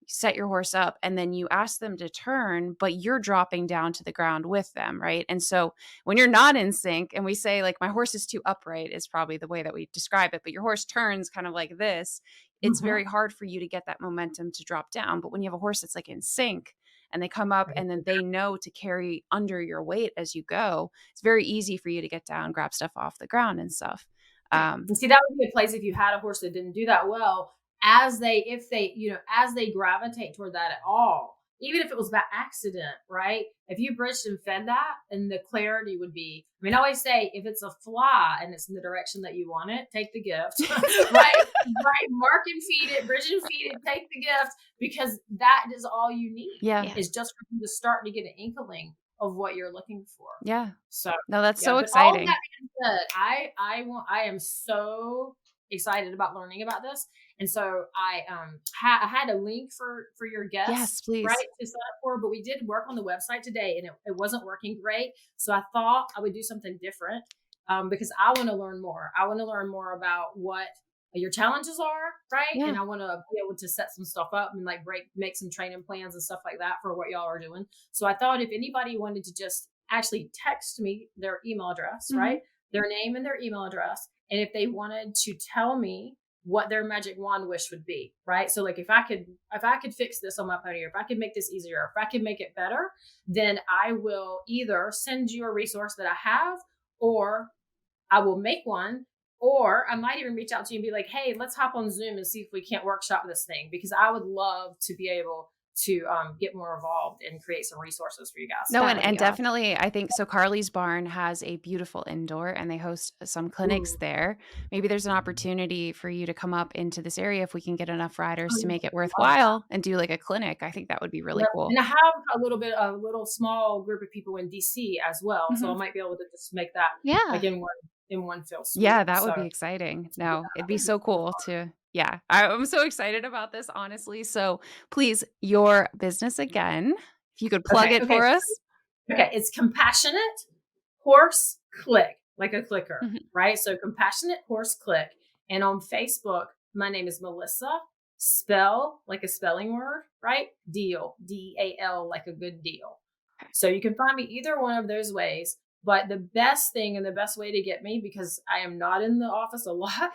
set your horse up and then you ask them to turn, but you're dropping down to the ground with them, right? And so when you're not in sync, and we say like, my horse is too upright is probably the way that we describe it, but your horse turns kind of like this, it's very hard for you to get that momentum to drop down. But when you have a horse that's like in sync and they come up and then they know to carry under your weight as you go, it's very easy for you to get down, grab stuff off the ground and stuff. And see, that would be a place if you had a horse that didn't do that well, as they gravitate toward that at all, even if it was by accident, right? If you bridged and fed that, and the clarity would be, I always say, if it's a fly and it's in the direction that you want it, take the gift, right? Mark and feed it, bridge and feed it, take the gift, because that is all you need. Yeah. Is just for you to start to get an inkling of what you're looking for. Yeah. So no, that's so but exciting. all that being said, I am so excited about learning about this. And so I had a link for your guests, Yes, please. right, to sign up for, but we did work on the website today and it wasn't working great. So I thought I would do something different because I want to learn more. I want to learn more about what your challenges are, right? Yeah. And I want to be able to set some stuff up and like make some training plans and stuff like that for what y'all are doing. So I thought if anybody wanted to just actually text me their email address, right? Their name and their email address. And if they wanted to tell me what their magic wand wish would be, right? So like if I could fix this on my pony, or if I could make this easier, or if I could make it better, then I will either send you a resource that I have, or I will make one, or I might even reach out to you and be like, hey, let's hop on Zoom and see if we can't workshop this thing, because I would love to be able to get more involved and create some resources for you guys. No, and definitely, I think so. Carly's Barn has a beautiful indoor, and they host some clinics there. Maybe there's an opportunity for you to come up into this area if we can get enough riders to make it worthwhile and do like a clinic. I think that would be really cool. And I have a little small group of people in DC as well, so I might be able to just make that like in one fell swoop. Yeah, that would be exciting. No, it'd be so cool to. Yeah, I'm so excited about this, honestly. So please, your business again, if you could plug it for us. Okay, it's Compassionate Horse Click, like a clicker, right? So Compassionate Horse Click. And on Facebook, my name is Melissa, spell like a spelling word, right? Deal, D-A-L, like a good deal. So you can find me either one of those ways. But the best thing and the best way to get me, because I am not in the office a lot,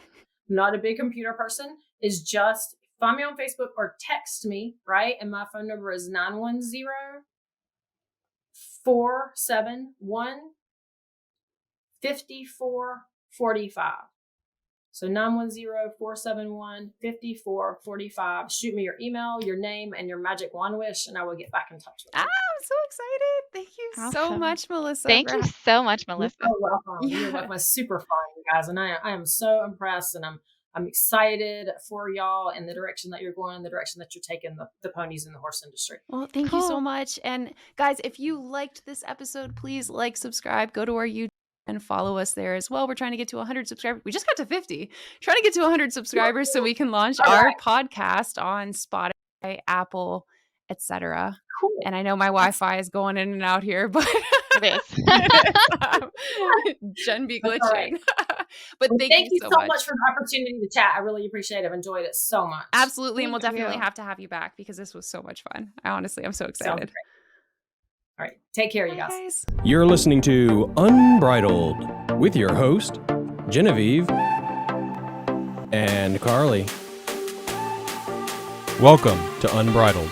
not a big computer person, is just find me on Facebook or text me, right? And my phone number is 910-471-5445. So 910-471-5445. Shoot me your email, your name, and your magic wand wish, and I will get back in touch with you. I'm so excited. Thank you so Awesome. much, Melissa. Thank you so much, You're Melissa. so welcome. Yeah. You're welcome. It's super fun, you guys, and I am so impressed, and I'm excited for y'all and the direction that you're going, the direction that you're taking the ponies in the horse industry. Well, thank you so Cool. much. And guys, if you liked this episode, please like, subscribe, go to our YouTube and follow us there as well. We're trying to get to 100 subscribers. We just got to 50. Trying to get to 100 subscribers so we can launch All our right. podcast on Spotify, Apple, etc. Cool. And I know my Wi-Fi is going in and out here, but It is. Jen be That's all right. glitching. But Well, thank you so much for the opportunity to chat. I really appreciate it. I've enjoyed it so much. Absolutely. And we'll Thank definitely you. have to have you back because this was so much fun. I'm so Sounds excited. great. All right. Take care, you Bye, guys. guys. You're listening to Unbridled with your host, Genevieve and Carly. Welcome to Unbridled.